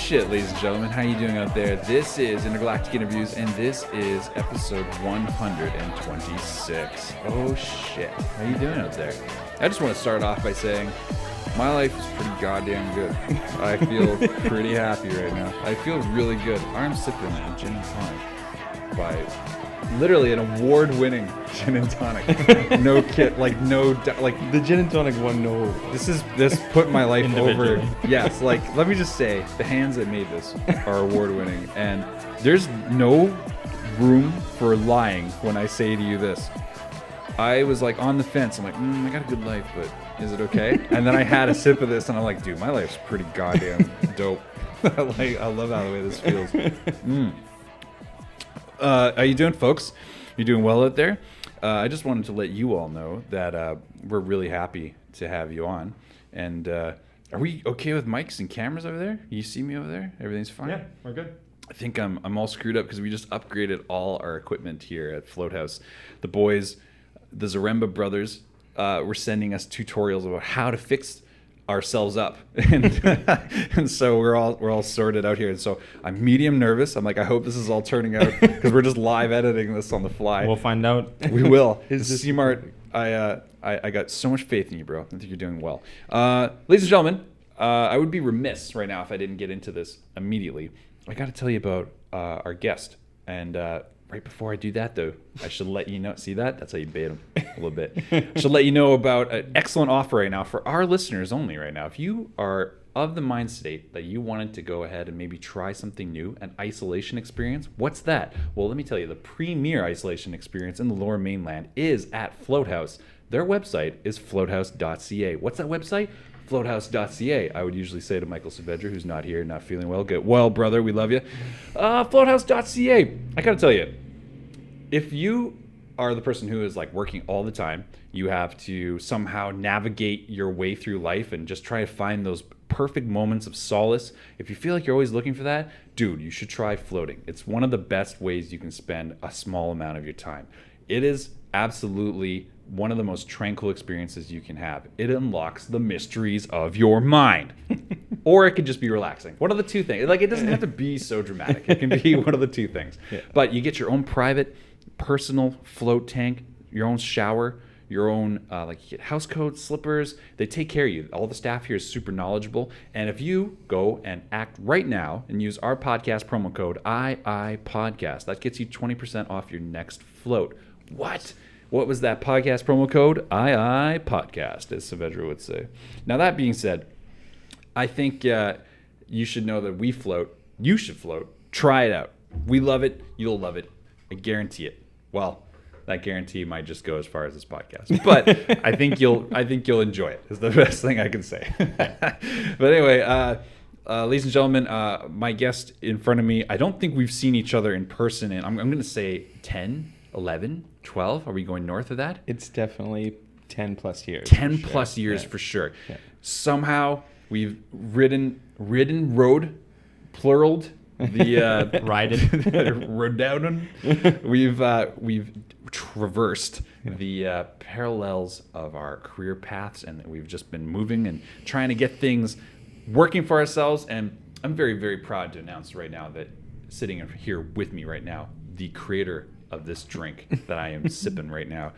shit, ladies and gentlemen. How you doing out there? This is Intergalactic Interviews, and this is episode 126. Oh shit. How you doing out there? I just want to start off by saying my life is pretty goddamn good. I feel pretty happy right now. I feel really good. I'm sipping a gin and tonic by literally an award-winning gin and tonic. No kid, like the gin and tonic won no. This put my life over. Yes, like let me just say, the hands that made this are award-winning, and there's no room for lying when I say to you this. I was like on the fence. I'm like, I got a good life, but is it okay? And then I had a sip of this, and I'm like, dude, my life's pretty goddamn dope. I love how the way this feels. How you doing, folks? You doing well out there? I just wanted to let you all know that we're really happy to have you on. And are we okay with mics and cameras over there? You see me over there? Everything's fine? Yeah, we're good. I think I'm all screwed up because we just upgraded all our equipment here at Float House. The boys, the Zaremba brothers, were sending us tutorials about how to fix ourselves up, and so we're all sorted out here. And so I'm medium nervous. I'm like, I hope this is all turning out because we're just live editing this on the fly. We'll find out. We will. C-Mart, I got so much faith in you, bro. I think you're doing well. Ladies and gentlemen, I would be remiss right now if I didn't get into this immediately. I got to tell you about our guest, and right before I do that, though, I should let you know. See that? That's how you bait them a little bit. I should let you know about an excellent offer right now for our listeners only right now. If you are of the mind state that you wanted to go ahead and maybe try something new, an isolation experience, what's that? Well, let me tell you, the premier isolation experience in the Lower Mainland is at Float House. Their website is floathouse.ca. What's that website? Floathouse.ca. I would usually say to Michael Saavedra, who's not here, not feeling well, get well, brother, we love you. Floathouse.ca. I gotta tell you, if you are the person who is like working all the time, you have to somehow navigate your way through life and just try to find those perfect moments of solace. If you feel like you're always looking for that, dude, you should try floating. It's one of the best ways you can spend a small amount of your time. It is absolutely one of the most tranquil experiences you can have. It unlocks the mysteries of your mind. Or it could just be relaxing. One of the two things. Like, it doesn't have to be so dramatic. It can be one of the two things. Yeah. But you get your own private, personal float tank, your own shower, your own, like, you get house coats, slippers. They take care of you. All the staff here is super knowledgeable. And if you go and act right now and use our podcast promo code IIPodcast, that gets you 20% off your next float. What? What was that podcast promo code? II Podcast, as Saavedra would say. Now, that being said, I think you should know that we float. You should float. Try it out. We love it. You'll love it. I guarantee it. Well, that guarantee might just go as far as this podcast, but I think you'll enjoy it. Is the best thing I can say. But anyway, ladies and gentlemen, my guest in front of me. I don't think we've seen each other in person in I'm going to say 10, 11, 12. Are we going north of that? It's definitely 10 plus years. 10 plus years for sure. Yeah. Somehow we've rode, pluraled the rode down. We've traversed the parallels of our career paths, and we've just been moving and trying to get things working for ourselves. And I'm very, very proud to announce right now that sitting here with me right now, the creator of this drink that I am sipping right now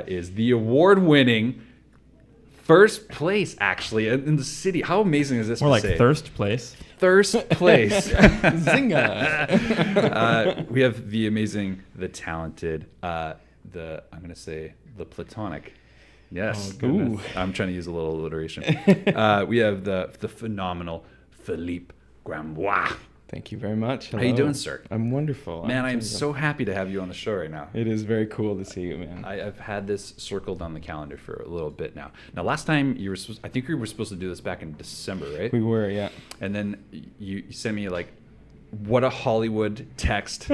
is the award-winning first place, actually, in the city. How amazing is this? More like thirst place. Thirst place. Zinga. We have the amazing, the talented, I'm going to say the platonic. Yes. Oh, I'm trying to use a little alliteration. We have the phenomenal Philippe Grandbois. Thank you very much. Hello. How you doing, sir? I'm wonderful. Man, I am so happy to have you on the show right now. It is very cool to see you, man. I've had this circled on the calendar for a little bit now. Now, last time I think we were supposed to do this back in December, right? We were, yeah. And then you sent me like, what a Hollywood text.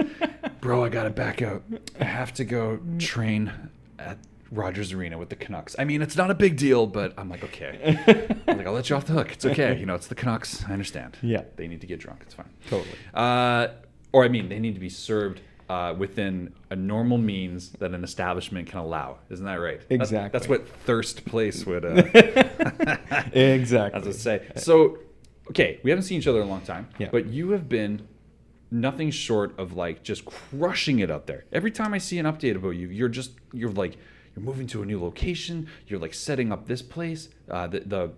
Bro, I got to back out. I have to go train at Rogers Arena with the Canucks. I mean, it's not a big deal, but I'm like, okay. I'm like, I'll let you off the hook. It's okay. You know, it's the Canucks. I understand. Yeah. They need to get drunk. It's fine. Totally. Or, I mean, they need to be served within a normal means that an establishment can allow. Isn't that right? Exactly. That's what thirst place would... Exactly. As I say. So, okay, we haven't seen each other in a long time, Yeah. but you have been nothing short of like just crushing it out there. Every time I see an update about you, you're moving to a new location. You're like setting up this place, the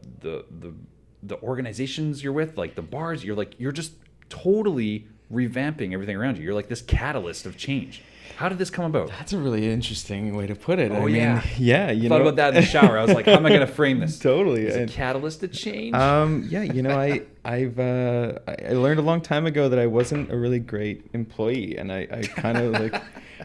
organizations you're with, like the bars. You're just totally revamping everything around you. You're like this catalyst of change. How did this come about? That's a really interesting way to put it. Oh, I mean, yeah. yeah. I thought about that in the shower. I was like, how am I going to frame this? Totally. Is a catalyst to change? Yeah, I learned a long time ago that I wasn't a really great employee, and I kind of like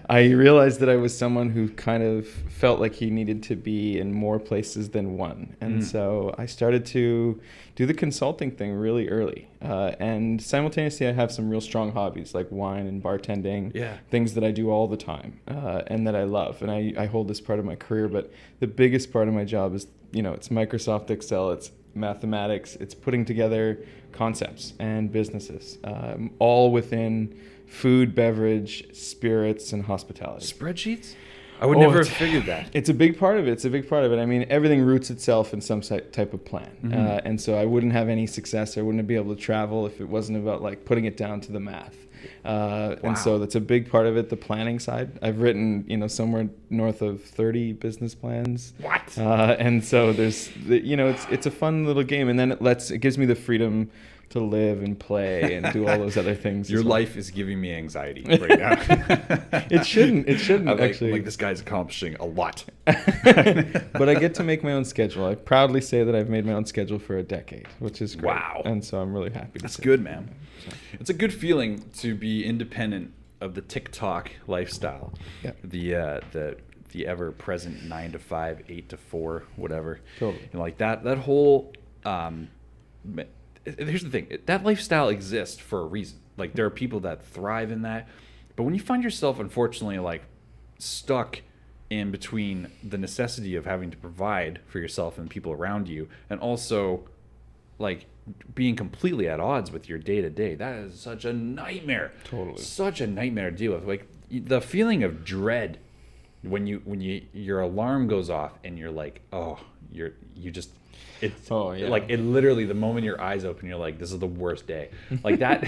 I realized that I was someone who kind of felt like he needed to be in more places than one, and so I started to do the consulting thing really early, and simultaneously I have some real strong hobbies like wine and bartending, things that I do all the time, and that I love, and I hold this part of my career. But the biggest part of my job is, it's Microsoft Excel, it's mathematics, it's putting together concepts and businesses, all within food, beverage, spirits, and hospitality. Spreadsheets? I would never have figured that. It's a big part of it. I mean, everything roots itself in some type of plan. And so I wouldn't have any success. I wouldn't be able to travel if it wasn't about like putting it down to the math. And so that's a big part of it, the planning side. I've written, somewhere north of 30 business plans. What? And so there's, it's a fun little game. And then it gives me the freedom to live and play and do all those other things. Your life is giving me anxiety right now. It shouldn't actually. Like this guy's accomplishing a lot. But I get to make my own schedule. I proudly say that I've made my own schedule for a decade, which is great. Wow. And so I'm really happy. That's good, man. It's a good feeling to be independent of the TikTok lifestyle. Yeah. The ever-present 9 to 5, 8 to 4, whatever. Totally. And like that whole here's the thing, that lifestyle exists for a reason. Like there are people that thrive in that, but when you find yourself unfortunately like stuck in between the necessity of having to provide for yourself and people around you, and also like being completely at odds with your day-to-day, that is such a nightmare. Totally. Such a nightmare to deal with. Like the feeling of dread when your alarm goes off and you're like, it's like it literally, the moment your eyes open, you're like, this is the worst day. Like that,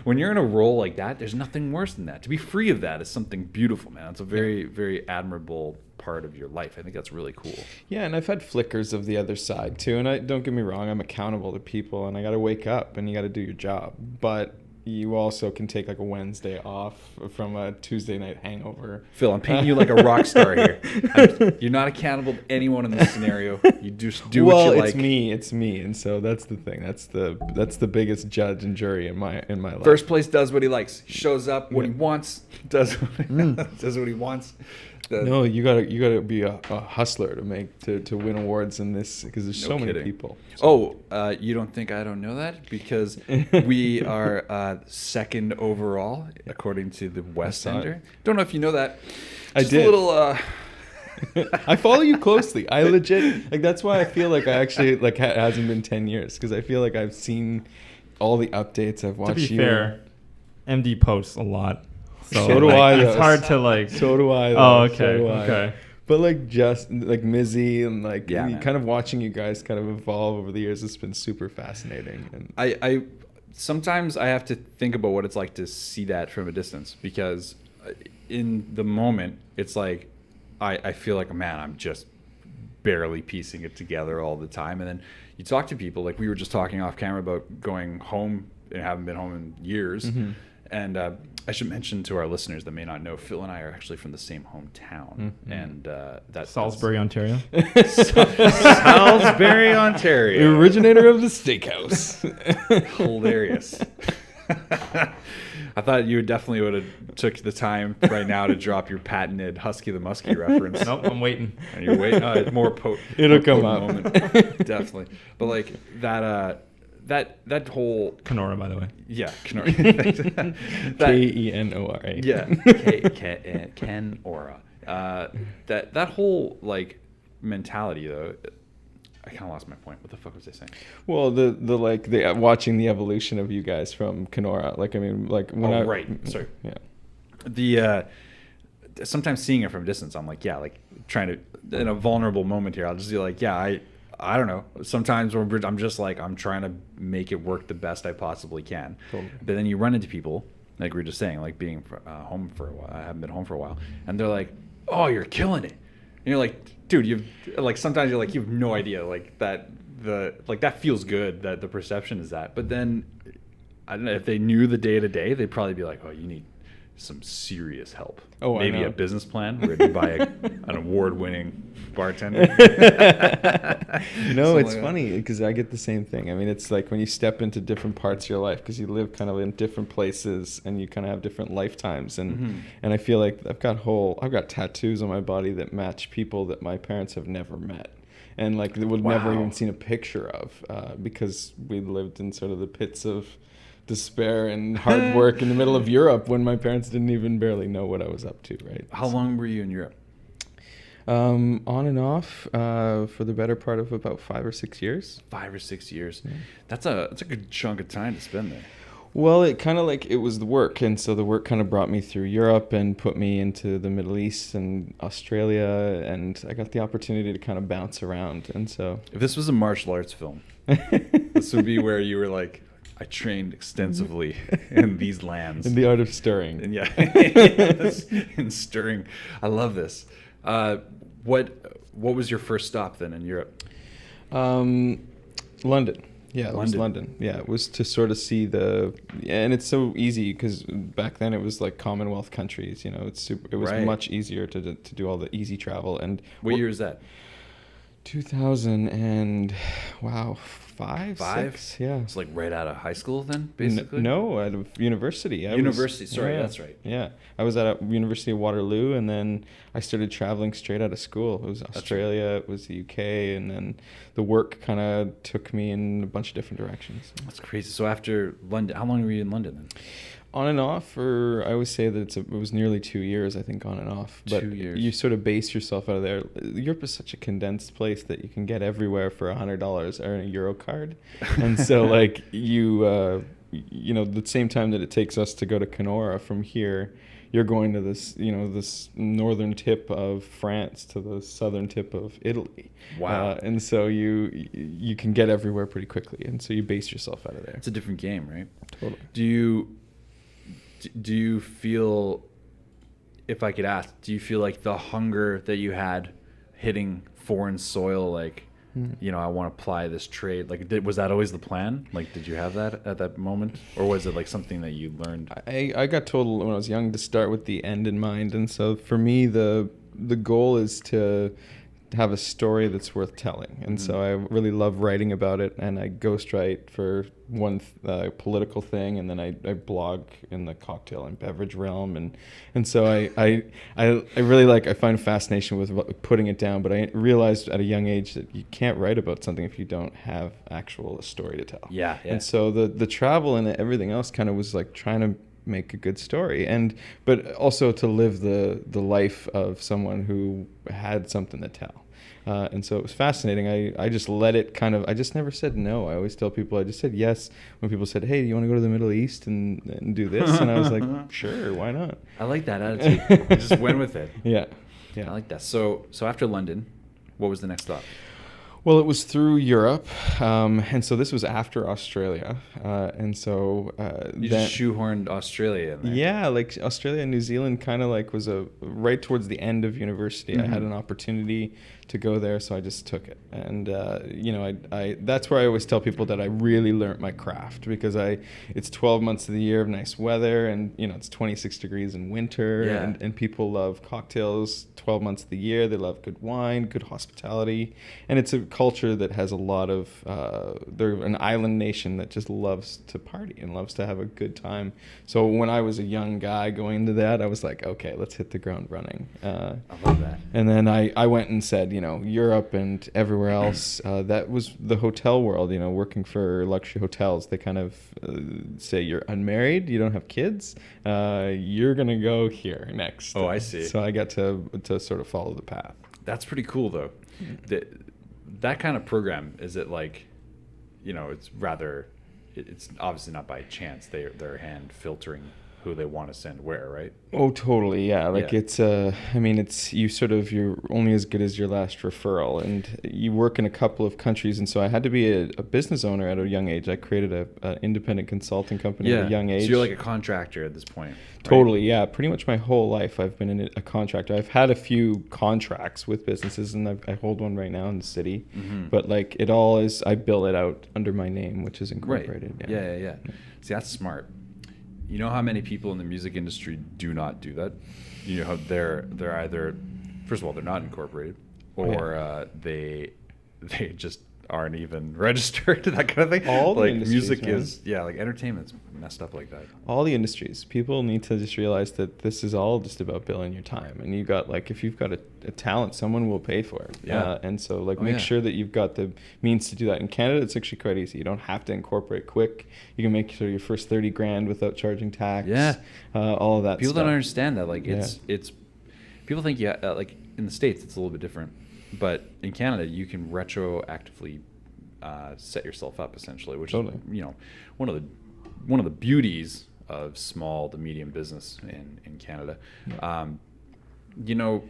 when you're in a role like that, there's nothing worse than that. To be free of that is something beautiful, man. It's a very, very admirable part of your life. I think that's really cool. Yeah, and I've had flickers of the other side too. And don't get me wrong, I'm accountable to people, and I got to wake up and you got to do your job. But you also can take like a Wednesday off from a Tuesday night hangover. Phil, I'm painting you like a rock star here. You're not accountable to anyone in this scenario. You just do what you like. Well, it's me, and so that's the thing. That's the biggest judge and jury in my life. First place does what he likes. Shows up when he wants. Does what he wants. No, you gotta be a hustler to win awards in this, because there's so many people. So. You don't think I don't know that? Because we are second overall according to the West Ender. Don't know if you know that. Just I did. A little. I follow you closely. I legit that's why I feel like I actually it hasn't been 10 years, because I feel like I've seen all the updates. I've watched you. To be fair, MD posts a lot. So do I. It's hard to like. So do I. Though. Oh, okay. So do I. Okay. But just Mizzy and man. kind of watching you guys kind of evolve over the years, it's been super fascinating. And I sometimes I have to think about what it's like to see that from a distance, because in the moment it's like I feel like, man, I'm just barely piecing it together all the time. And then you talk to people, like we were just talking off camera about going home and haven't been home in years. Mm-hmm. And I should mention to our listeners that may not know, Phil and I are actually from the same hometown, and that's Salisbury, Ontario. Salisbury, Ontario. The originator of the steakhouse. Hilarious. I thought you definitely would have took the time right now to drop your patented Husky the Muskie reference. Nope, I'm waiting. And you're waiting. It'll come up. Moment. Definitely. But like that whole Kenora, by the way. Yeah, Kenora. Kenora. Yeah, Kenora. That whole like mentality though. I kind of lost my point. What the fuck was I saying? Well, the watching the evolution of you guys from Kenora. Sorry. Yeah. Sometimes seeing it from a distance, I'm like, yeah, like trying to, in a vulnerable moment here, I'll just be like, yeah, I don't know. Sometimes I'm just like, I'm trying to make it work the best I possibly can. Totally. But then you run into people, like we were just saying, like being home for a while. I haven't been home for a while. And they're like, oh, you're killing it. And you're like, dude, sometimes you're like, you have no idea, like that feels good, that the perception is that. But then, I don't know, if they knew the day to day, they'd probably be like, oh, you need some serious help. Oh, maybe I know. a business plan where you buy an award-winning bartender. No, it's like funny because I get the same thing. I mean, it's like when you step into different parts of your life because you live kind of in different places and you kind of have different lifetimes. And and I feel like I've got tattoos on my body that match people that my parents have never met. And like they would never even seen a picture of because we lived in sort of the pits of despair and hard work in the middle of Europe when my parents didn't even barely know what I was up to, right? How long were you in Europe? On and off for the better part of about 5 or 6 years. 5 or 6 years. Yeah. That's a good chunk of time to spend there. Well, it kind of like it was the work, and so the work kind of brought me through Europe and put me into the Middle East and Australia, and I got the opportunity to kind of bounce around, and so. If this was a martial arts film, this would be where you were like, I trained extensively in these lands. In the art of stirring. And in stirring. I love this. What was your first stop then in Europe? London. Yeah, it was London. London. Yeah, it was to sort of see and it's so easy because back then it was like Commonwealth countries. You know, it was Right. much easier to do all the easy travel. And What year is that? 2000 and five, 6? Yeah. It's like right out of high school then, basically? No, out of university. University, sorry, that's right. Yeah, I was at University of Waterloo, and then I started traveling straight out of school. It was Australia, it was the UK, and then the work kind of took me in a bunch of different directions. That's crazy. So after London, how long were you in London then? On and off, or I always say that it was nearly 2 years, I think, on and off. But 2 years. you sort of base yourself out of there. Europe is such a condensed place that you can get everywhere for $100 or a Euro card. And so, like, the same time that it takes us to go to Kenora from here, you're going to this northern tip of France to the southern tip of Italy. Wow. And so you can get everywhere pretty quickly. And so you base yourself out of there. It's a different game, right? Totally. Do you feel, if I could ask, do you feel like the hunger that you had hitting foreign soil, like, I want to apply this trade, like, was that always the plan? Like, did you have that at that moment? Or was it like something that you learned? I got told when I was young to start with the end in mind. And so for me, the goal is to have a story that's worth telling. And so I really love writing about it, and I ghostwrite for one political thing, and then I blog in the cocktail and beverage realm, and so I really I find fascination with putting it down, but I realized at a young age that you can't write about something if you don't have a story to tell. Yeah. And so the travel and everything else kind of was like trying to make a good story, but also to live the life of someone who had something to tell. And so it was fascinating. I just let it I just never said no. I always tell people I just said yes when people said, hey, do you want to go to the Middle East and do this? And I was like, sure, why not? I like that attitude. You just went with it. Yeah. I like that. So after London, what was the next stop? Well, it was through Europe, and so this was after Australia, and so You just shoehorned Australia in there. Yeah, like Australia and New Zealand kind of like was right towards the end of university. I had an opportunity to go there, so I just took it. And I that's where I always tell people that I really learned my craft, because it's 12 months of the year of nice weather, and it's 26 degrees in winter, and people love cocktails 12 months of the year. They love good wine, good hospitality, and it's a culture that has a lot of they're an island nation that just loves to party and loves to have a good time. So when I was a young guy going into that, I was like, okay, let's hit the ground running. I love that. And then I went and said, Europe and everywhere else, that was the hotel world, working for luxury hotels. They kind of say you're unmarried, you don't have kids, you're going to go here next. Oh, I see. So I got to sort of follow the path. That's pretty cool, though. That kind of program, is it like, it's rather, it's obviously not by chance. They're hand filtering who they want to send where, right? Oh, totally. Yeah. Like Yeah. it's, I mean, it's, you're only as good as your last referral, and you work in a couple of countries. And so I had to be a business owner at a young age. I created a independent consulting company at a young age. So you're like a contractor at this point. Right? Totally. Yeah. Pretty much my whole life I've been a contractor. I've had a few contracts with businesses, and I hold one right now in the city, but like it all is, I bill it out under my name, which is incorporated. Right. Yeah. See, that's smart. You know how many people in the music industry do not do that? You know how they're either, first of all, they're not incorporated, or they just aren't even registered, that kind of thing. All the like industries, music man. is, like entertainment's messed up like that. All the industries, people need to just realize that this is all just about billing your time, and you got, like, if you've got a talent, someone will pay for it. And so like make sure that you've got the means to do that. In Canada, it's actually quite easy. You don't have to incorporate quick. You can make sort of your first 30 grand without charging tax. All of that People stuff. don't understand that. Like it's people think like in the States it's a little bit different, but in Canada you can retroactively set yourself up essentially, which is, you know, one of the beauties of small to medium business in Canada. You know,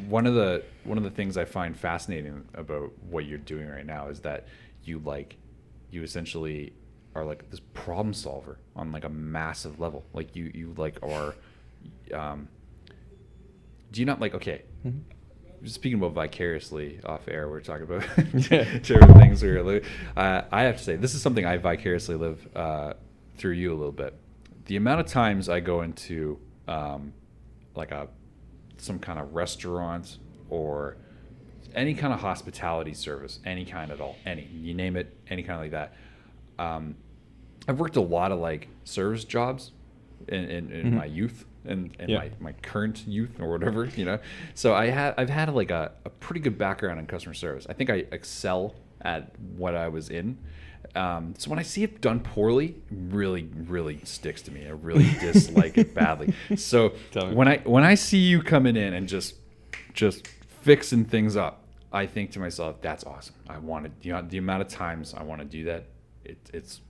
one of the things I find fascinating about what you're doing right now is that you essentially are like this problem solver on like a massive level. Like you like are do you not like, okay, speaking about vicariously off air, we're talking about different things. I have to say, this is something I vicariously live through you a little bit. The amount of times I go into like some kind of restaurant or any kind of hospitality service, any kind at all, you name it, any kind of like that. I've worked a lot of like service jobs in my youth. And my current youth or whatever, you know. So I've had like a pretty good background in customer service. I think I excel at what I was in. So when I see it done poorly, it really, really sticks to me. I really dislike it badly. So when I see you coming in and just fixing things up, I think to myself, that's awesome. I want to, you know, the amount of times I want to do that, it's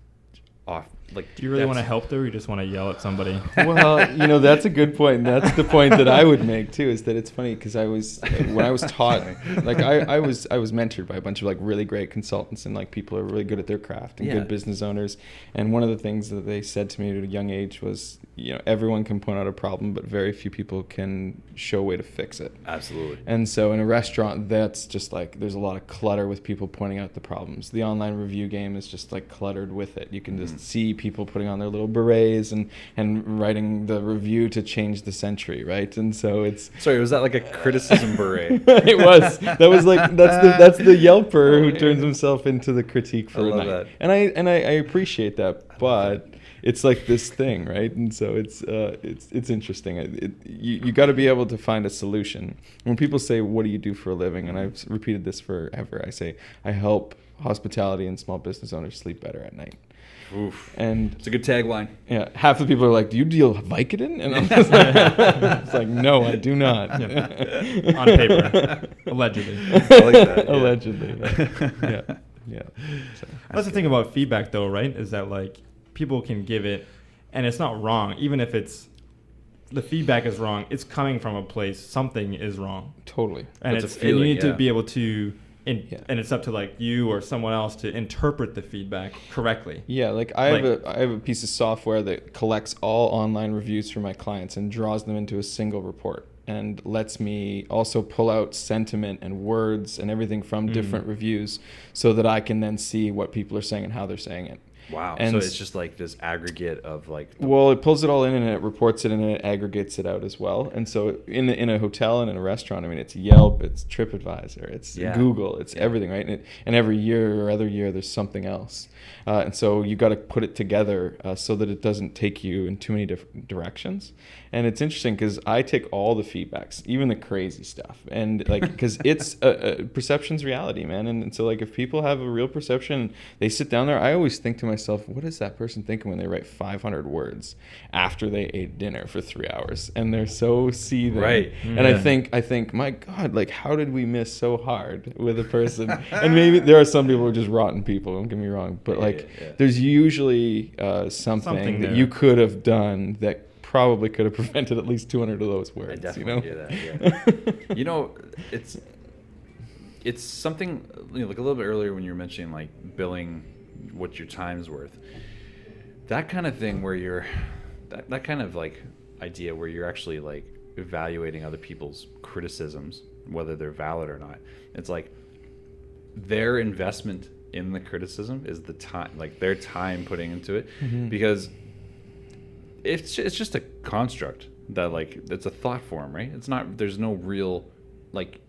off. Like, do you really want to help though, or you just want to yell at somebody? Well, you know, that's a good point. That's the point that I would make too, is that it's funny because when I was taught, like I was mentored by a bunch of like really great consultants and like people who are really good at their craft and good business owners. And one of the things that they said to me at a young age was, you know, everyone can point out a problem, but very few people can show a way to fix it. Absolutely. And so in a restaurant, that's just like, there's a lot of clutter with people pointing out the problems. The online review game is just like cluttered with it. You can just see people putting on their little berets and writing the review to change the century, right? And so it's... Sorry, was that like a criticism beret? It was. That was like, that's the Yelper who turns himself into the critique for a night. That. And I appreciate that, but it's like this thing, right? And so it's interesting. You got to be able to find a solution. When people say, "What do you do for a living?" and I've repeated this forever, I say, I help hospitality and small business owners sleep better at night. Oof. And it's a good tagline. Yeah, half the people are like, "Do you deal Vicodin?" And I'm just like, it's like, no, I do not. On paper, allegedly. I like that. Yeah. Allegedly. Yeah. So, that's the thing about feedback, though, right? Is that like people can give it, and it's not wrong, even if the feedback is wrong. It's coming from a place. Something is wrong. Totally. And It's a and feeling, you need to be able to. And it's up to like you or someone else to interpret the feedback correctly. Yeah, like I have a piece of software that collects all online reviews for my clients and draws them into a single report and lets me also pull out sentiment and words and everything from different reviews so that I can then see what people are saying and how they're saying it. Wow. And so it's just like this aggregate of like... Well, it pulls it all in and it reports it and it aggregates it out as well. And so in a hotel and in a restaurant, I mean, it's Yelp, it's TripAdvisor, it's Google, it's everything, right? And every year or other year, there's something else. And so you got to put it together so that it doesn't take you in too many different directions. And it's interesting because I take all the feedbacks, even the crazy stuff, and like because it's perception's reality, man. And so like if people have a real perception, they sit down there. I always think to myself, what is that person thinking when they write 500 words after they ate dinner for 3 hours and they're so seething? Right. And I think, my God, like, how did we miss so hard with a person? And maybe there are some people who are just rotten people, don't get me wrong, but there's usually something that there. you could have done that probably could have prevented at least 200 of those words. I definitely hear that. Yeah. It's something, like a little bit earlier when you were mentioning like billing what your time's worth. That kind of thing where you're that kind of like idea where you're actually like evaluating other people's criticisms, whether they're valid or not. It's like their investment in the criticism is the time, like their time putting into it, because it's just a construct that like it's a thought form, right? It's not, there's no real, like,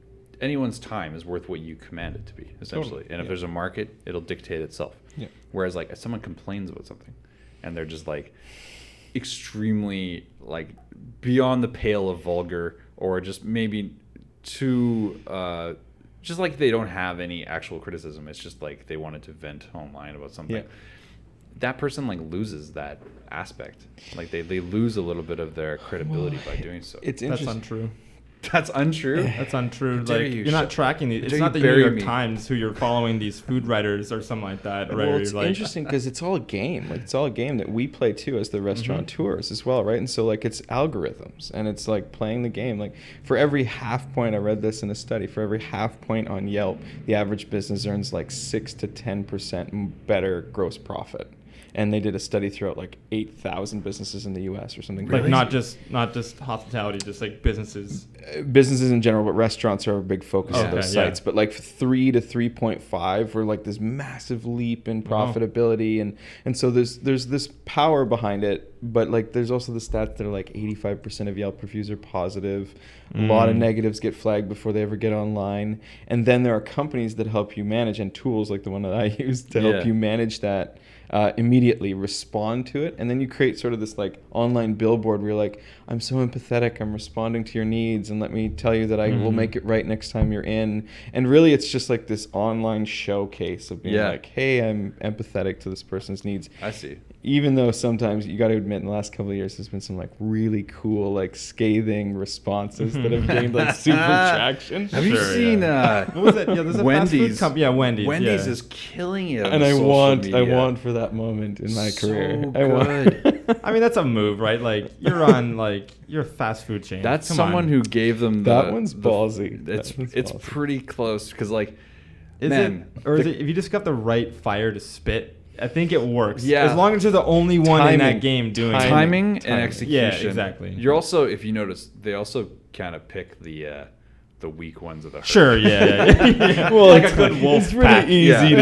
anyone's time is worth what you command it to be, essentially. And if there's a market, it'll dictate itself. Whereas like if someone complains about something and they're just like extremely like beyond the pale of vulgar, or just maybe too just like they don't have any actual criticism, it's just like they wanted to vent online about something, that person like loses that aspect. Like they lose a little bit of their credibility by doing so. It's That's interesting. untrue. That's untrue. That's untrue. How dare Like you you're not shut- tracking these. how It's dare not you the New bury York me. Times who you're following these food writers or something like that. Right? Well, it's Like, interesting because it's all a game. Like it's all a game that we play too as the restaurateurs as well, right? And so like it's algorithms and it's like playing the game. Like for every half point, I read this in a study, for every half point on Yelp, the average business earns like 6 to 10% better gross profit. And they did a study throughout like 8,000 businesses in the U.S. or something. like crazy. not just hospitality, just like businesses. Businesses in general, but restaurants are a big focus of those Okay, sites. But like 3 to 3.5 were like this massive leap in profitability, and so there's this power behind it. But like there's also the stats that are like 85% of Yelp reviews are positive. A lot of negatives get flagged before they ever get online, and then there are companies that help you manage, and tools like the one that I use to help you manage that. Immediately respond to it, and then you create sort of this like online billboard where you're like, I'm so empathetic, I'm responding to your needs, and let me tell you that I will make it right next time you're in. And really it's just like this online showcase of being like, hey, I'm empathetic to this person's needs. I see. Even though sometimes you got to admit in the last couple of years there's been some like really cool like scathing responses that have gained like super traction. Have you seen What was it? Yeah, there's a fast food Wendy's? company. Yeah, Wendy's. Wendy's yeah. is killing it. And on social I media. want for that moment in my So career. good. I mean, that's a move, right? Like you're a fast food chain. That's Come someone on. who gave them That one's ballsy. It's That one's it's ballsy. pretty close because like Is man, it, or is it if you just got the right fire to spit? I think it works. Yeah. As long as you're the only one in Timing. that game doing it. timing and Timing. execution. Yeah, exactly. You're also, if you notice, they also kind of pick the weak ones of the herd. Sure. Yeah. Well, like it's, a good wolf it's pretty pack. easy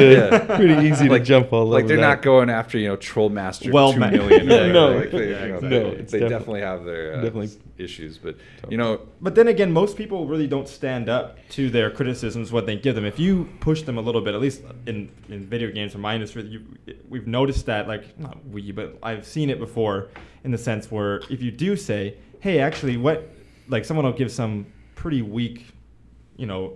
pretty easy to Like- jump all over. Like they're that. not going after Trollmaster Well 2 ma- million. or whatever. No. Like they, Yeah, exactly. No, it's they definitely- definitely have their definitely- issues, but Totally. But then again, most people really don't stand up to their criticisms, what they give them. If you push them a little bit, at least in video games or my industry, we've noticed that, like, not we, but I've seen it before in the sense where if you do say, hey, actually, like someone will give some pretty weak,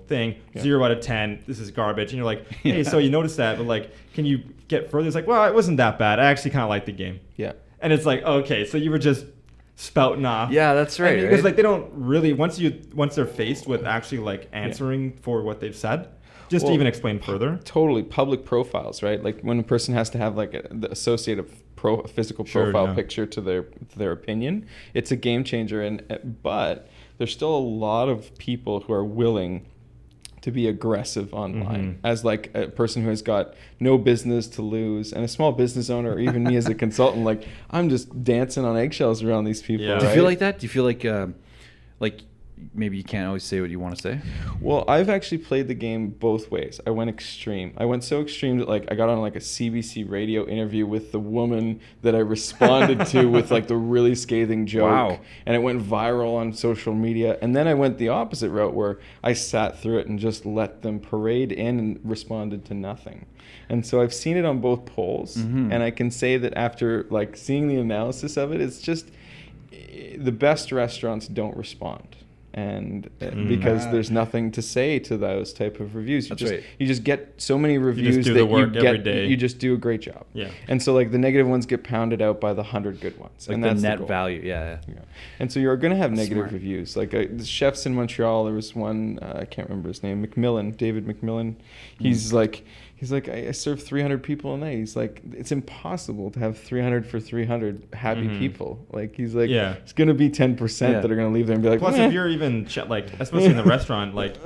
thing, 0 out of 10, this is garbage. And you're like, hey, so you noticed that, but like, can you get further? It's like, well, it wasn't that bad. I actually kind of liked the game. Yeah. And it's like, okay, so you were just spouting off. yeah, that's right. Because right? like they don't really once they're faced with actually like answering for what they've said, just to Well, even explain further. Totally. Public profiles, right? Like when a person has to have like the associated physical Sure, profile yeah. picture to their opinion, it's a game changer. But there's still a lot of people who are willing to be aggressive online as like a person who has got no business to lose, and a small business owner, or even me as a consultant, like I'm just dancing on eggshells around these people. Yeah. Do you right? feel like that? Do you feel like maybe you can't always say what you want to say? Well, I've actually played the game both ways. I went extreme. I went so extreme that like I got on like a CBC radio interview with the woman that I responded to with like the really scathing joke. Wow. And it went viral on social media. And then I went the opposite route where I sat through it and just let them parade in and responded to nothing. And so I've seen it on both poles. And I can say that after like seeing the analysis of it, it's just the best restaurants don't respond. and because there's nothing to say to those type of reviews. That's right. You just get so many reviews do that the work you get. every day. You just do a great job. Yeah. And so like the negative ones get pounded out by the 100 good ones. Like and the that's net goal. value. Yeah. Yeah. And so you're going to have negative Smart. reviews. Like the chefs in Montreal, there was one, I can't remember his name, David McMillan. He's like, I serve 300 people a night. He's like, it's impossible to have 300 for 300 happy people. Like, he's like, it's going to be 10% that are going to leave there and be like, plus, if you're even, like, especially in the restaurant, like,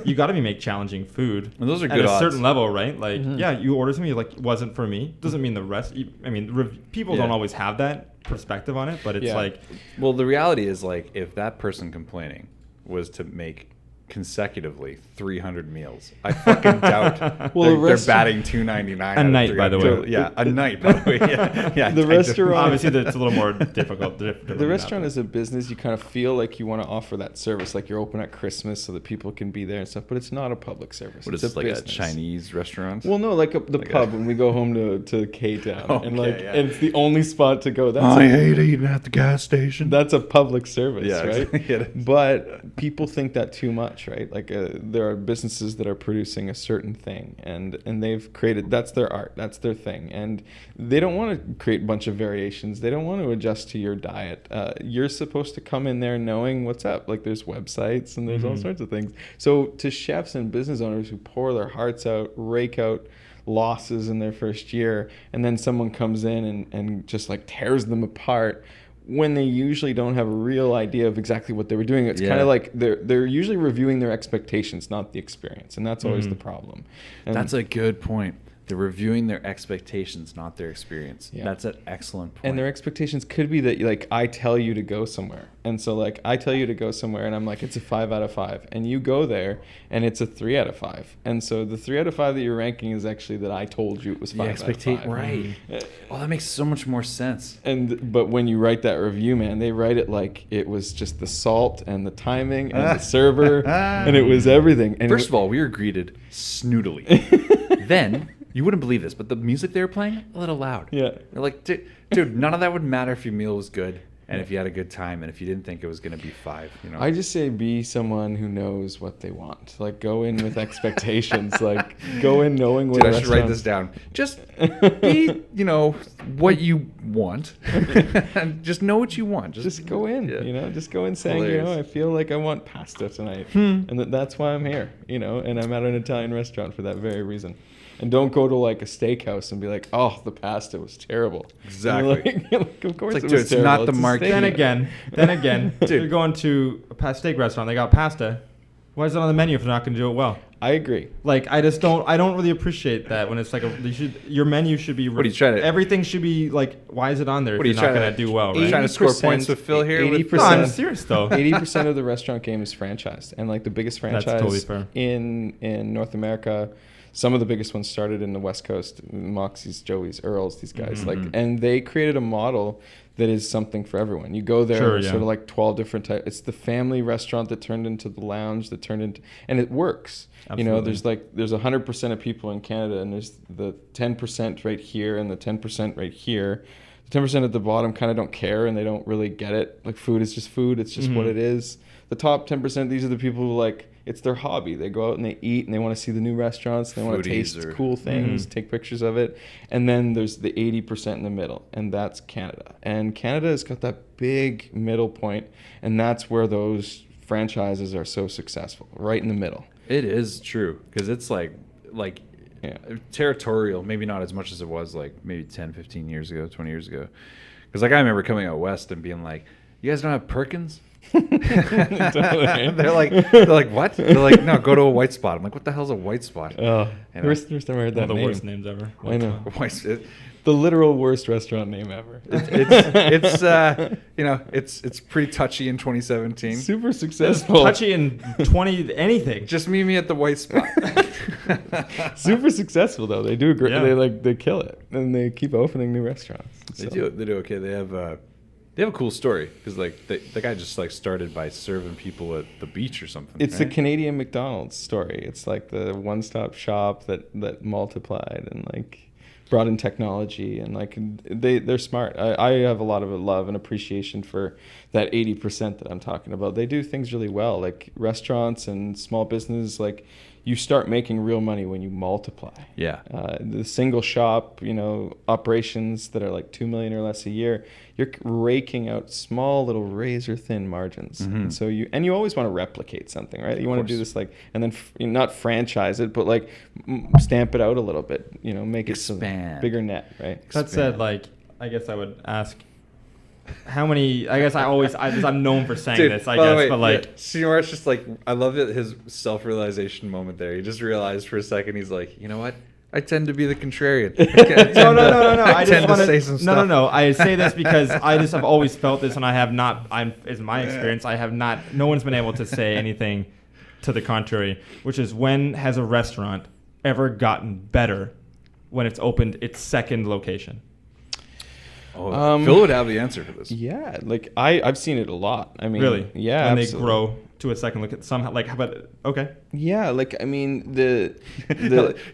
you got to make challenging food. And those are at good a odds. certain level, right? Like, you order something, you're like, wasn't for me. Doesn't mean the rest. I mean, people don't always have that perspective on it, but it's like. Well, the reality is, like, if that person complaining was to make consecutively 300 meals, I fucking doubt they're batting 299 a night, by the way. Yeah, a night, by the way. Yeah. The restaurant, obviously, that's a little more difficult. The restaurant is a business. You kind of feel like you want to offer that service, like you're open at Christmas so that people can be there and stuff. But it's not a public service. What is this, like a Chinese restaurant? Well, no, like the pub when we go home to K-Town, and and it's the only spot to go. I hate eating at the gas station. That's a public service, right? Exactly. But people think that too much, right? Like there are businesses that are producing a certain thing, and they've created, that's their art, that's their thing, and they don't want to create a bunch of variations. They don't want to adjust to your diet. You're supposed to come in there knowing what's up. Like there's websites and there's all sorts of things. So to chefs and business owners who pour their hearts out, rake out losses in their first year, and then someone comes in and just like tears them apart, when they usually don't have a real idea of exactly what they were doing. It's kind of like they're usually reviewing their expectations, not the experience, and that's always the problem. And that's a good point. They're reviewing their expectations, not their experience. Yeah. That's an excellent point. And their expectations could be that, like, I tell you to go somewhere. And so, like, I tell you to go somewhere, and I'm like, it's a 5 out of 5. And you go there, and it's a 3 out of 5. And so the 3 out of 5 that you're ranking is actually that I told you it was 5 out of 5. Right. Oh, that makes so much more sense. But when you write that review, man, they write it like it was just the salt and the timing and the server, and it was everything. And First of all, we were greeted snootily. Then... You wouldn't believe this, but the music they were playing, a little loud. Yeah. They're like, dude, none of that would matter if your meal was good and if you had a good time and if you didn't think it was going to be 5. You know. I just say be someone who knows what they want. Like, go in with expectations. Like, go in knowing what. Dude, I should write this down. Just be, what you want. And just know what you want. Just go in, Just go in saying, Hilarious. I feel like I want pasta tonight. And that's why I'm here, and I'm at an Italian restaurant for that very reason. And don't go to like a steakhouse and be like, oh, the pasta was terrible. Exactly. Of course, it's like, it was dude, it's terrible. not the market. Then again, dude, you're going to a steak restaurant. They got pasta. Why is it on the menu if they're not going to do it well? I agree. Like, I don't really appreciate that when it's like your menu should be. What are you trying to? Everything should be like, why is it on there? What are you if you're not trying going to do well? Are you trying to score points with Phil here? 80%. No, I'm serious though. 80% of the restaurant game is franchised, and like the biggest franchise totally fair. in North America. Some of the biggest ones started in the West Coast, Moxie's, Joey's, Earl's, these guys. And they created a model that is something for everyone. You go there, sort of like 12 different types. It's the family restaurant that turned into the lounge that turned into, and it works. Absolutely. There's 100% of people in Canada, and there's the 10% right here and the 10% right here. The 10% at the bottom kind of don't care, and they don't really get it. Like, food is just food. It's just what it is. The top 10%, these are the people who, like, it's their hobby. They go out and they eat, and they want to see the new restaurants. And they want to taste cool things, take pictures of it. And then there's the 80% in the middle, and that's Canada. And Canada has got that big middle point, and that's where those franchises are so successful, right in the middle. It is true, because it's like territorial, maybe not as much as it was like maybe 10, 15 years ago, 20 years ago. Because like I remember coming out west and being like, you guys don't have Perkins? They're like, what? They're like, no, go to a white spot. I'm like, what the hell's a white spot? Oh, first time I heard that One of the name. worst names ever. I know. It, the literal worst restaurant name ever. It's pretty touchy in 2017. Super successful. Touchy in 20 anything. Just meet me at the white spot. Super successful though. They do a great. Yeah. They kill it, and they keep opening new restaurants. They do okay. They have a cool story because like the guy just like started by serving people at the beach or something. It's the Canadian McDonald's story. It's like the one-stop shop that multiplied, and like brought in technology, and like they're smart. I have a lot of love and appreciation for that 80% that I'm talking about. They do things really well, like restaurants and small business. Like, you start making real money when you multiply. Yeah. The single shop, operations that are like 2 million or less a year, you're raking out small little razor thin margins. And so you always want to replicate something, right? You want to do this and then not franchise it, but like stamp it out a little bit, make Expand. it bigger net, right? That said, I guess I would ask, how many? I guess I'm known for saying this. I guess, but like, C-Mart's just like, I love it. His self-realization moment there. He just realized for a second. He's like, you know what? I tend to be the contrarian. No. I just want to say some stuff. No. I say this because I just have always felt this, and I have not. Is my experience. I have not. No one's been able to say anything to the contrary. Which is, when has a restaurant ever gotten better when it's opened its second location? Phil would have the answer for this. Yeah, like I've seen it a lot. I mean, really? Yeah, when absolutely. they grow to a second look at somehow, like, how about, okay? Yeah, like, I mean, the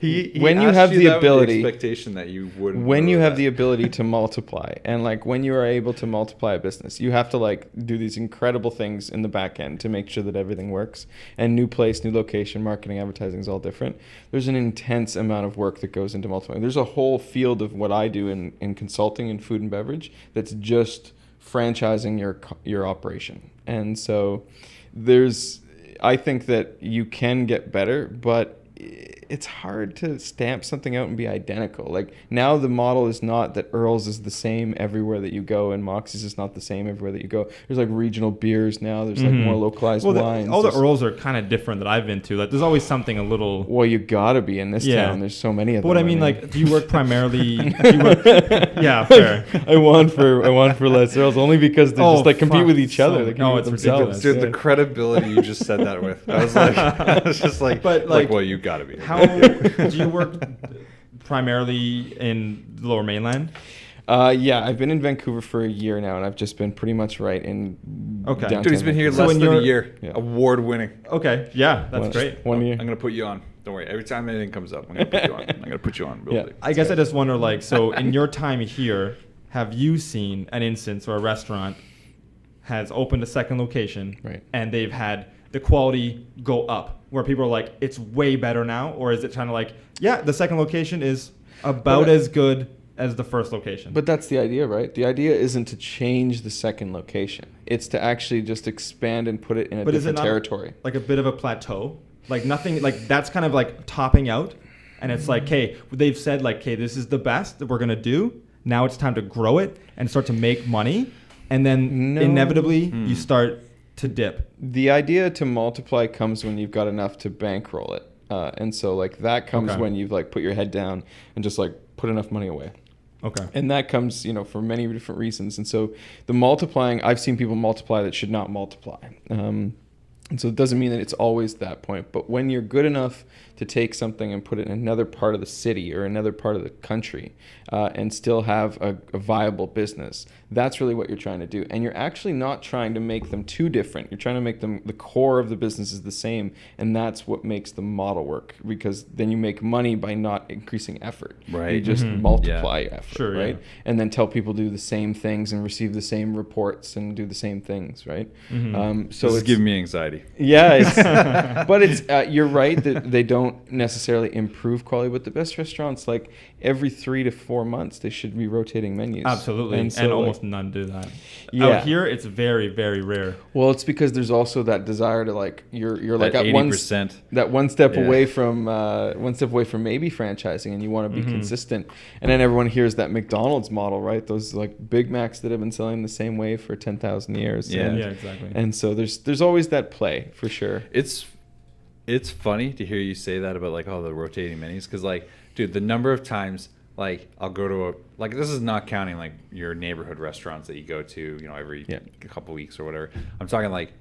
he when you asked have the that with ability, the expectation that you wouldn't. when you have that. the ability to multiply, and like when you are able to multiply a business, you have to like do these incredible things in the back end to make sure that everything works. And new place, new location, marketing, advertising is all different. There's an intense amount of work that goes into multiplying. There's a whole field of what I do in consulting in food and beverage that's just franchising your operation. And so I think that you can get better, but it's hard to stamp something out and be identical. Like, now the model is not that Earl's is the same everywhere that you go and Moxie's is not the same everywhere that you go. There's like regional beers now. There's like more localized wines. All the Earl's are kind of different that I've been to. Like, there's always something a little. Well, you gotta be in this town. There's so many of them. But what I mean, like, do you work primarily? Yeah, fair. I want for less Earl's only because they just like compete with each other. They compete with it's themselves. ridiculous. Dude, the credibility you just said that with, I was like, I was just like, But, like, well, you gotta be. How do you work primarily in the Lower Mainland? Yeah, I've been in Vancouver for a year now, and I've just been pretty much right in. Okay. downtown Dude, he's been here Vancouver. less than a year. Yeah. Award winning. Okay, yeah, that's great. 1 year. I'm gonna put you on. Don't worry. Every time anything comes up, I'm gonna put you on. I'm gonna put you on. Yeah. I guess I just wonder, like, so in your time here, have you seen an instance where a restaurant has opened a second location, Right, and they've had the quality go up, where people are like, it's way better now? Or is it kind of like, yeah, the second location is about as good as the first location? But that's the idea, right? The idea isn't to change the second location. It's to actually just expand and put it in a different territory. Like a bit of a plateau? Like nothing, like that's kind of like topping out. And it's like, hey, they've said like, hey, this is the best that we're going to do. Now it's time to grow it and start to make money. And then inevitably you start to dip. The idea to multiply comes when you've got enough to bankroll it. And so like that comes when you've like put your head down and just like put enough money away. Okay. And that comes, for many different reasons. And so the multiplying, I've seen people multiply that should not multiply. And so it doesn't mean that it's always that point. But when you're good enough to take something and put it in another part of the city or another part of the country and still have a viable business, that's really what you're trying to do. And you're actually not trying to make them too different. You're trying to make them, the core of the business is the same. And that's what makes the model work, because then you make money by not increasing effort. Right. You just multiply your effort, right? Yeah. And then tell people to do the same things and receive the same reports and do the same things, right? So it's giving me anxiety. Yeah, but it's you're right that they don't necessarily improve quality, but the best restaurants, like every 3 to 4 months, they should be rotating menus. Absolutely, and so, almost none do that. Yeah. Out here, it's very, very rare. Well, it's because there's also that desire to like you're like at 80%. one step away from maybe franchising, and you want to be consistent. And then everyone hears that McDonald's model, right? Those like Big Macs that have been selling the same way for 10,000 years. Yeah. Yeah, exactly. And so there's always that play for sure. It's funny to hear you say that about like the rotating menus, because like, dude, the number of times like I'll go to this is not counting like your neighborhood restaurants that you go to every couple weeks or whatever. I'm talking like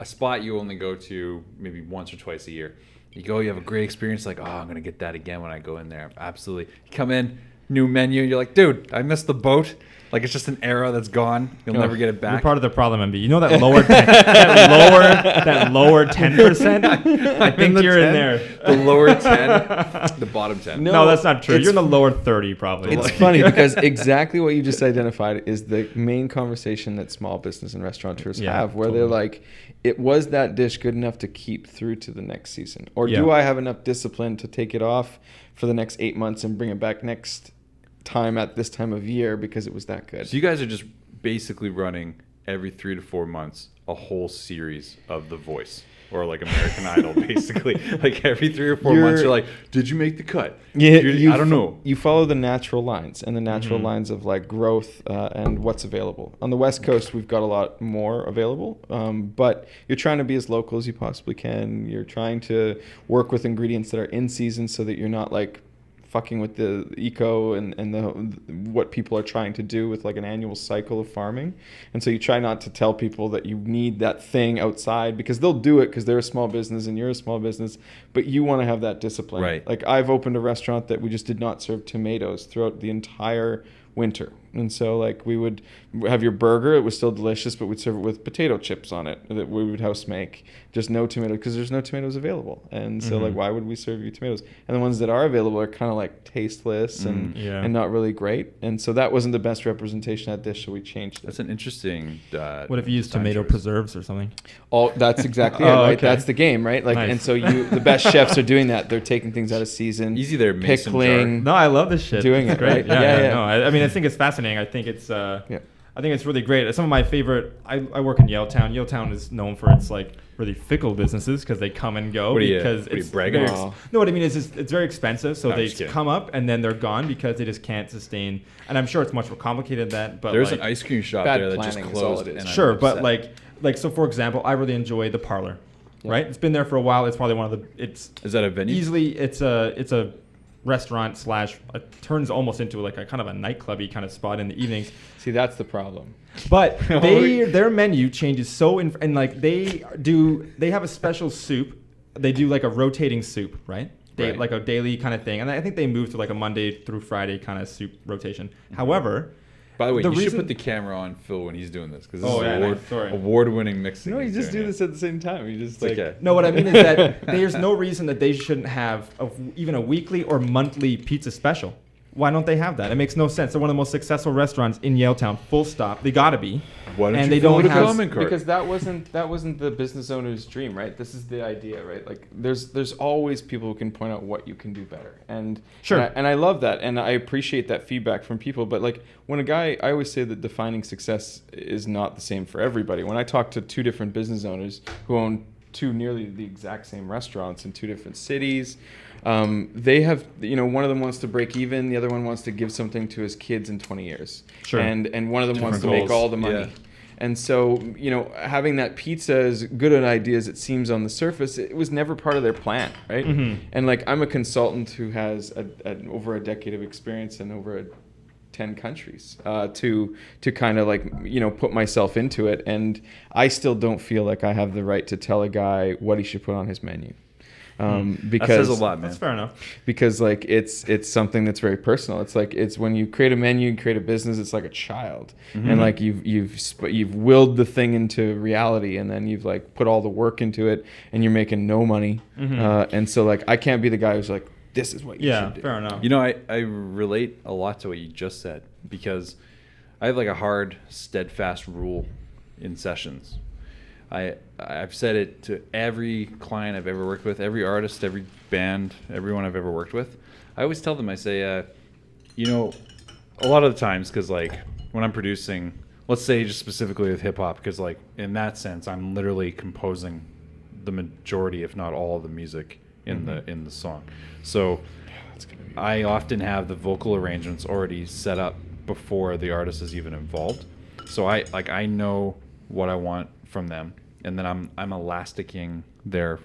a spot you only go to maybe once or twice a year. You go, you have a great experience, like, oh, I'm gonna get that again when I go in there. Absolutely. You come in, new menu, you're like, dude, I missed the boat. Like it's just an era that's gone. You'll Oh, never get it You're back. part of the problem, MB. You know that lower 10, that lower 10%? I think you're in there. The lower 10, the bottom 10. No, that's not true. You're in the lower 30 probably. It's funny because exactly what you just identified is the main conversation that small business and restaurateurs have, where they're like, it was that dish good enough to keep through to the next season? Or do I have enough discipline to take it off for the next 8 months and bring it back next time at this time of year because it was that good? So you guys are just basically running every 3 to 4 months a whole series of The Voice. Or like American Idol, basically. Like every 3 or 4 months, you're like, "Did you make the cut?" Yeah, I don't know. You follow the natural lines and the natural lines of like growth and what's available. On the West Coast, we've got a lot more available, but you're trying to be as local as you possibly can. You're trying to work with ingredients that are in season so that you're not like fucking with the eco and the what people are trying to do with like an annual cycle of farming. And so you try not to tell people that you need that thing outside because they'll do it because they're a small business and you're a small business, but you want to have that discipline. Right. Like I've opened a restaurant that we just did not serve tomatoes throughout the entire winter. And so like we would have your burger, it was still delicious, but we'd serve it with potato chips on it that we would house make. Just no tomato because there's no tomatoes available. And so like why would we serve you tomatoes? And the ones that are available are kind of like tasteless and not really great. And so that wasn't the best representation of that dish, so we changed it. That's an interesting what if you use tomato choice. preserves or something? That's exactly it, right? Okay. That's the game, right? Like, Nice. and so the best chefs are doing that. They're taking things out of season, Easy there, mason jar. pickling. No, I love this shit. Doing It's it, great. right? Yeah, Yeah. No, I mean, I think it's fascinating. I think it's I think it's really great. Some of my favorite. I work in Yaletown. Yaletown is known for its like really fickle businesses because they come and go. What are you- because what are you it's bragging? very no, what I mean is it's very expensive, so No, I'm they just kidding. come up and then they're gone because they just can't sustain. And I'm sure it's much more complicated than that. But There's like, an ice cream shop bad there that just planning is all closed. it is. and I'm sure, but upset. like so for example, I really enjoy the Parlor. Right, it's been there for a while. It's probably one of the. It's Is that a venue? easily it's a restaurant slash it turns almost into like a kind of a nightclubby kind of spot in the evenings. See, that's the problem. But their menu changes so and like they have a special soup. They do like a rotating soup, right? Right. Like a daily kind of thing. And I think they moved to like a Monday through Friday kind of soup rotation. However, By the way, the you should reason- put the camera on Phil when he's doing this because this Oh, is yeah, sorry. award-winning mixing. No, you he's just doing do here. this at the same time. You just It's like okay. no, what I mean is that there's no reason that they shouldn't have even a weekly or monthly pizza special. Why don't they have that? It makes no sense. They're one of the most successful restaurants in Yaletown. Full stop. They gotta be. Why don't and you they fill don't out a have comment card? because that wasn't the business owner's dream, right? This is the idea, right? Like there's always people who can point out what you can do better, and Sure. and I love that, and I appreciate that feedback from people. But like when I always say that defining success is not the same for everybody. When I talk to two different business owners who own two nearly the exact same restaurants in two different cities. They have, one of them wants to break even, the other one wants to give something to his kids in 20 years. Sure. And one of them wants to Different make goals. all the money. Yeah. And so, having that pizza, as good an idea as it seems on the surface, it was never part of their plan, right? Mm-hmm. And like, I'm a consultant who has over a decade of experience in over 10 countries to kind of like, put myself into it. And I still don't feel like I have the right to tell a guy what he should put on his menu. Because That says a lot, man. That's fair enough. because like it's something that's very personal. It's like it's when you create a menu and create a business, it's like a child, and like you've willed the thing into reality, and then you've like put all the work into it, and you're making no money, and so like I can't be the guy who's like, this is what you Yeah, should do. fair enough. I relate a lot to what you just said because I have like a hard, steadfast rule in sessions. I've said it to every client I've ever worked with, every artist, every band, everyone I've ever worked with. I always tell them, I say, a lot of the times, because like when I'm producing, let's say just specifically with hip hop, because like in that sense, I'm literally composing the majority, if not all, of the music in the song. So I often have the vocal arrangements already set up before the artist is even involved. So I know what I want from them, and then I'm elasticing their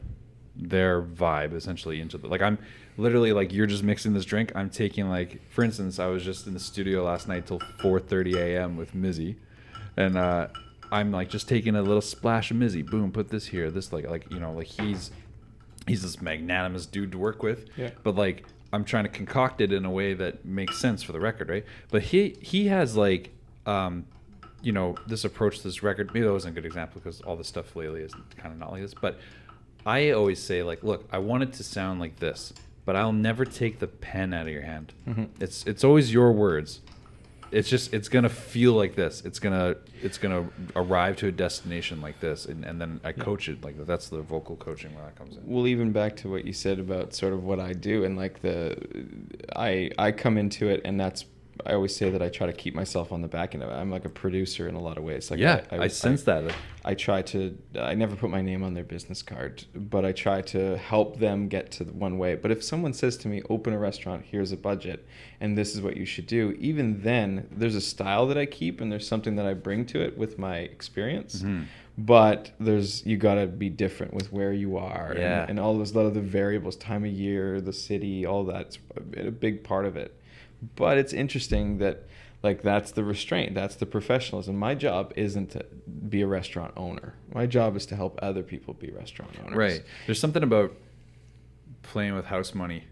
vibe essentially into the, like, I'm literally like, you're just mixing this drink, I'm taking, like, for instance, I was just in the studio last night till 4:30 a.m. with Mizzy, and I'm like just taking a little splash of Mizzy, boom, put this here, this, like he's this magnanimous dude to work with, Yeah. but like I'm trying to concoct it in a way that makes sense for the record, right? But he has like you know, this approach to this record, maybe that wasn't a good example because all this stuff lately is kind of not like this, but I always say, like, look, I want it to sound like this, but I'll never take the pen out of your hand. Mm-hmm. It's always your words. It's just, it's gonna feel like this. It's gonna arrive to a destination like this, and then I coach it like that. That's the vocal coaching where that comes in. Well, even back to what you said about sort of what I do, and like I come into it, and I always say that I try to keep myself on the back end of it. I'm like a producer in a lot of ways. Like I sense that. I never put my name on their business card, but I try to help them get to the one way. But if someone says to me, open a restaurant, here's a budget, and this is what you should do, even then, there's a style that I keep, and there's something that I bring to it with my experience. Mm-hmm. But you got to be different with where you are, and all those other variables, time of year, the city, all that's a big part of it. But it's interesting that, like, that's the restraint, that's the professionalism. My job isn't to be a restaurant owner. My job is to help other people be restaurant owners. Right. There's something about playing with house money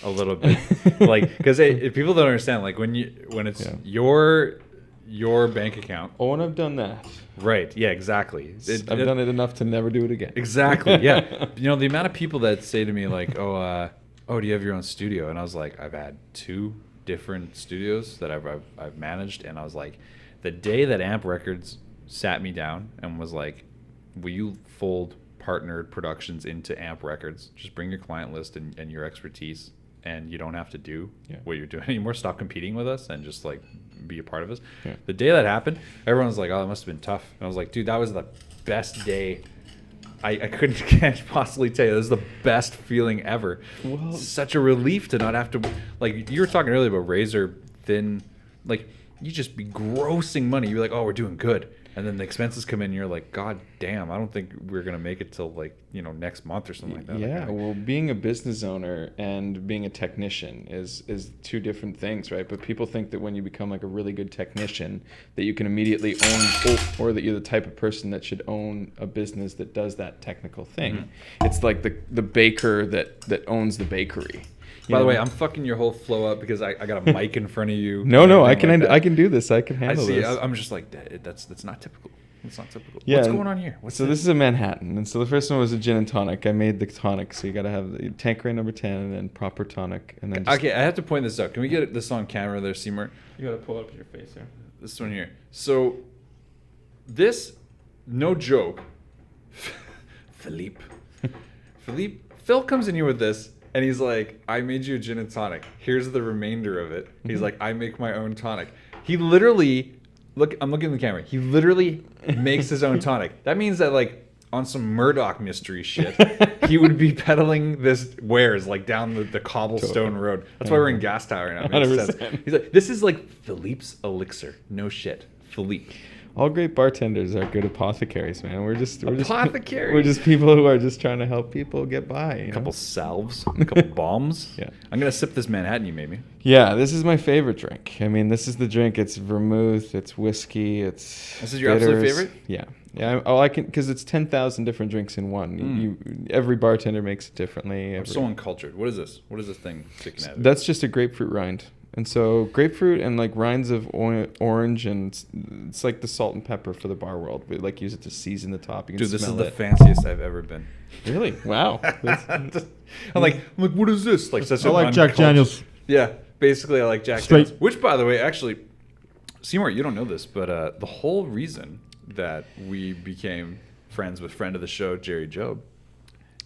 a little bit, like, because people don't understand, like, when it's your bank account. Oh, and I've done that. Right. Yeah. Exactly. I've done it enough to never do it again. Exactly. Yeah. You know, the amount of people that say to me, like, oh, do you have your own studio? And I was like, I've had 2 different studios that I've managed, and I was like, the day that Amp Records sat me down and was like, will you fold partnered productions into Amp Records? Just bring your client list and your expertise, and you don't have to do what you're doing anymore. Stop competing with us and just like be a part of us. Yeah. The day that happened, everyone was like, oh, it must have been tough. And I was like, dude, that was the best day. I can't possibly tell you. This is the best feeling ever. Well, such a relief to not have to, like, you were talking earlier about razor thin, like, you just be grossing money. You're like, oh, we're doing good. And then the expenses come in, and you're like, God damn, I don't think we're going to make it till, like, you know, next month or something like that. Yeah, well, being a business owner and being a technician is 2 different things, right? But people think that when you become, like, a really good technician, that you can immediately own, or that you're the type of person that should own a business that does that technical thing. Mm-hmm. It's like the baker that owns the bakery. By the way, I'm fucking your whole flow up because I got a mic in front of you. No, I can do this. I can handle this. I'm just like, that's not typical. It's not typical. Yeah, what's going on here? This is a Manhattan. And so the first one was a gin and tonic. I made the tonic, so you got to have the Tanqueray number 10 and then proper tonic. And then okay, I have to point this out. Can we get this on camera there, C-Mart? You got to pull up your face here. This one here. So this, no joke, Philippe, Phil comes in here with this. And he's like, I made you a gin and tonic. Here's the remainder of it. He's like, I make my own tonic. He literally, I'm looking at the camera. He literally makes his own tonic. That means that, like, on some Murdoch mystery shit, he would be peddling this wares, like, down the cobblestone road. That's why we're in Gas Tower now. It makes sense. He's like, this is like Philippe's elixir. No shit. Philippe. All great bartenders are good apothecaries, man. We're just people who are just trying to help people get by. A couple salves, a couple bombs. Yeah, I'm gonna sip this Manhattan you made me. Yeah, this is my favorite drink. I mean, this is the drink. It's vermouth. It's whiskey. This is your absolute favorite? Yeah. I can because it's 10,000 different drinks in one. Every bartender makes it differently. I'm so uncultured. What is this? What is this thing sticking out of it? That's just a grapefruit rind. And so grapefruit and like rinds of orange, and it's like the salt and pepper for the bar world. We like use it to season the top. You can Dude, this is smell the fanciest I've ever been. Really? Wow. I'm like, what is this? Like, such I like Jack Daniels. Yeah, basically, I like Jack Daniels. Which, by the way, actually, Seymour, you don't know this, but the whole reason that we became friends with friend of the show Jerry Job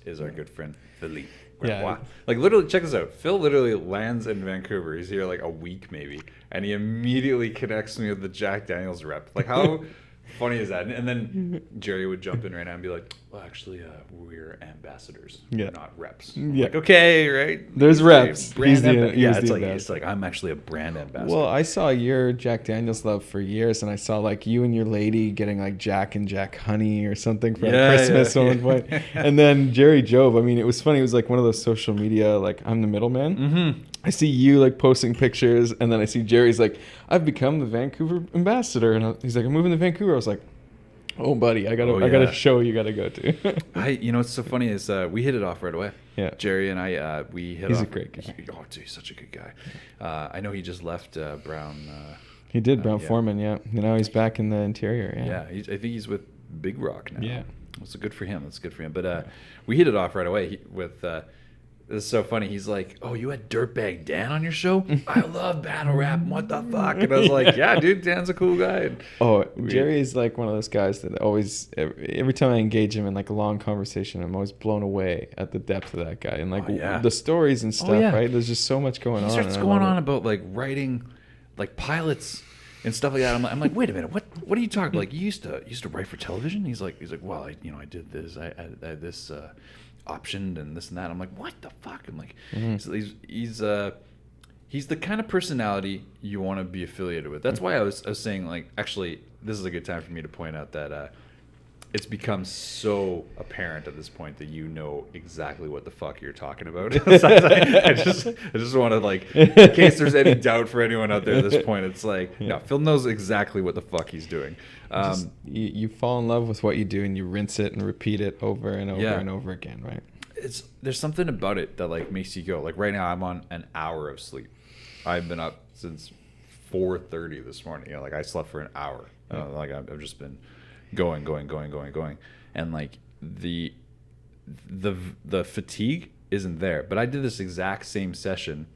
is our good friend Philippe Grandbois. Yeah. Like, literally, check this out. Phil literally lands in Vancouver. He's here like a week maybe, and he immediately connects me with the Jack Daniels rep. Like, how funny is that? And then Jerry would jump in right now and be like, well, actually, we're ambassadors. We're not reps. Yeah. Like, okay, right? There's reps. It's like I'm actually a brand ambassador. Well, I saw your Jack Daniels love for years, and I saw like you and your lady getting like Jack and Jack Honey or something for Christmas at one point. And then Jerry Job, I mean, it was funny. It was like one of those social media, like, I'm the middleman. Mm-hmm. I see you like posting pictures, and then I see Jerry's like, I've become the Vancouver ambassador, and he's like, I'm moving to Vancouver. I was like, oh, buddy, I got a show you got to go to. You know what's so funny is we hit it off right away. Yeah, Jerry and I we hit. He's off. a great guy. Dude, he's such a good guy. I know he just left Brown. He did, Brown Yeah. Foreman, yeah. Now he's back in the interior, yeah. Yeah, I think he's with Big Rock now. Yeah. That's good for him. That's good for him. But we hit it off right away with. This is so funny. He's like, "Oh, you had Dirtbag Dan on your show? I love battle rap. What the fuck?" And I was like, "Yeah, dude, Dan's a cool guy." And Oh, Jerry is like one of those guys that always, every time I engage him in like a long conversation, I'm always blown away at the depth of that guy and like the stories and stuff, yeah. right? There's just so much going on. He starts and I going love on it. about like writing, like pilots and stuff like that. I'm like, wait a minute, what are you talking about? Like, you used to write for television? He's like, well, I did this. I had this optioned and this and that. I'm like, what the fuck? I'm like, so he's the kind of personality you want to be affiliated with. That's why I was saying, like, actually, this is a good time for me to point out that it's become so apparent at this point that you know exactly what the fuck you're talking about. So I just want to, like, in case there's any doubt for anyone out there at this point, it's like, no, Phil knows exactly what the fuck he's doing. You fall in love with what you do and you rinse it and repeat it over and over and over again, right? There's something about it that like makes you go. Like right now, I'm on an hour of sleep. I've been up since 4:30 this morning. You know, like I slept for an hour. Like I've just been going, and like the fatigue isn't there. But I did this exact same session,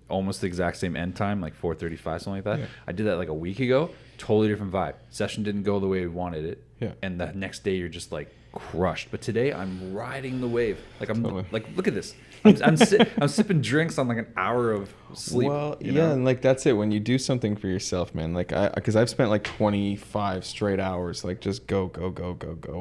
almost the exact same end time, like 4:35, something like that. Yeah. I did that like a week ago. Totally different vibe. Session didn't go the way we wanted it. Yeah. And the next day you're just like crushed. But today I'm riding the wave. Like I'm like, look at this. I'm sipping drinks on like an hour of sleep. Well, you know? and like that's it. When you do something for yourself, man. Like because I've spent like 25 straight hours, like just go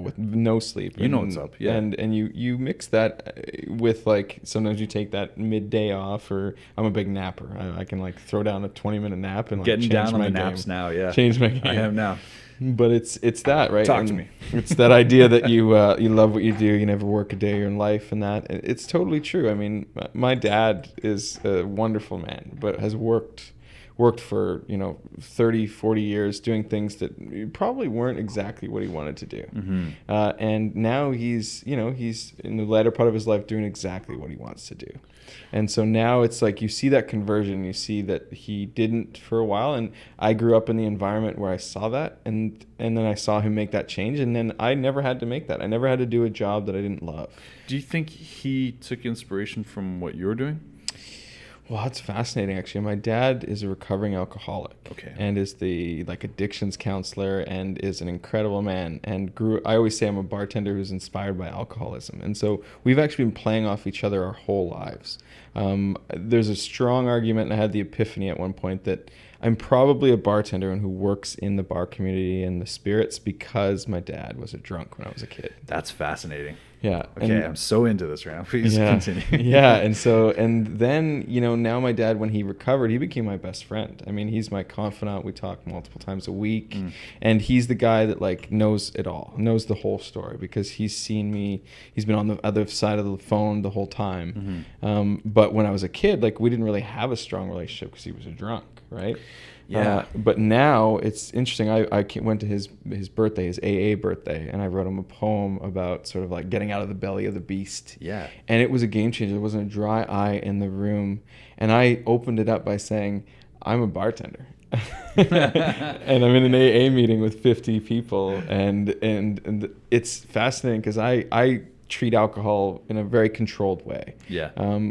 with no sleep. You know what's up, yeah. And you mix that with like sometimes you take that midday off, or I'm a big napper. I can like throw down a 20-minute nap and like getting change down on my the game. naps now. Yeah, Change my game. I am now. But it's that, right? Talk to me. It's that idea that you love what you do, you never work a day in life, and that it's totally true. I mean, my dad is a wonderful man, but has worked for 30, 40 years doing things that probably weren't exactly what he wanted to do. Mm-hmm. And now he's in the latter part of his life doing exactly what he wants to do. And so now it's like you see that conversion, you see that he didn't for a while, and I grew up in the environment where I saw that, and then I saw him make that change, and then I never had to make that. I never had to do a job that I didn't love. Do you think he took inspiration from what you're doing? Well, that's fascinating, actually. My dad is a recovering alcoholic, and is the addictions counselor, and is an incredible man. And I always say I'm a bartender who's inspired by alcoholism, and so we've actually been playing off each other our whole lives. There's a strong argument, and I had the epiphany at one point that I'm probably a bartender who works in the bar community and the spirits because my dad was a drunk when I was a kid. That's fascinating. Yeah. Okay, I'm so into this right now. Please continue. Yeah, and then, now my dad, when he recovered, he became my best friend. I mean, he's my confidant. We talk multiple times a week. And he's the guy that knows it all, knows the whole story, because he's seen me. He's been on the other side of the phone the whole time. Mm-hmm. But when I was a kid, we didn't really have a strong relationship because he was a drunk, right? Yeah. But now it's interesting. I went to his birthday, his AA birthday, and I wrote him a poem about sort of getting out of the belly of the beast. Yeah. And it was a game changer. There wasn't a dry eye in the room. And I opened it up by saying, I'm a bartender. And I'm in an AA meeting with 50 people. And it's fascinating because I treat alcohol in a very controlled way. Yeah.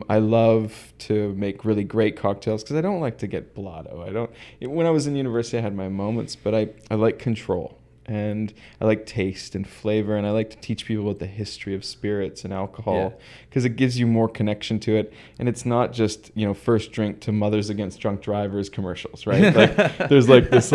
I love to make really great cocktails because I don't like to get blotto. When I was in university, I had my moments, but I like control. And I like taste and flavor, and I like to teach people about the history of spirits and alcohol because it gives you more connection to it. And it's not just, first drink to Mothers Against Drunk Drivers commercials, right? There's this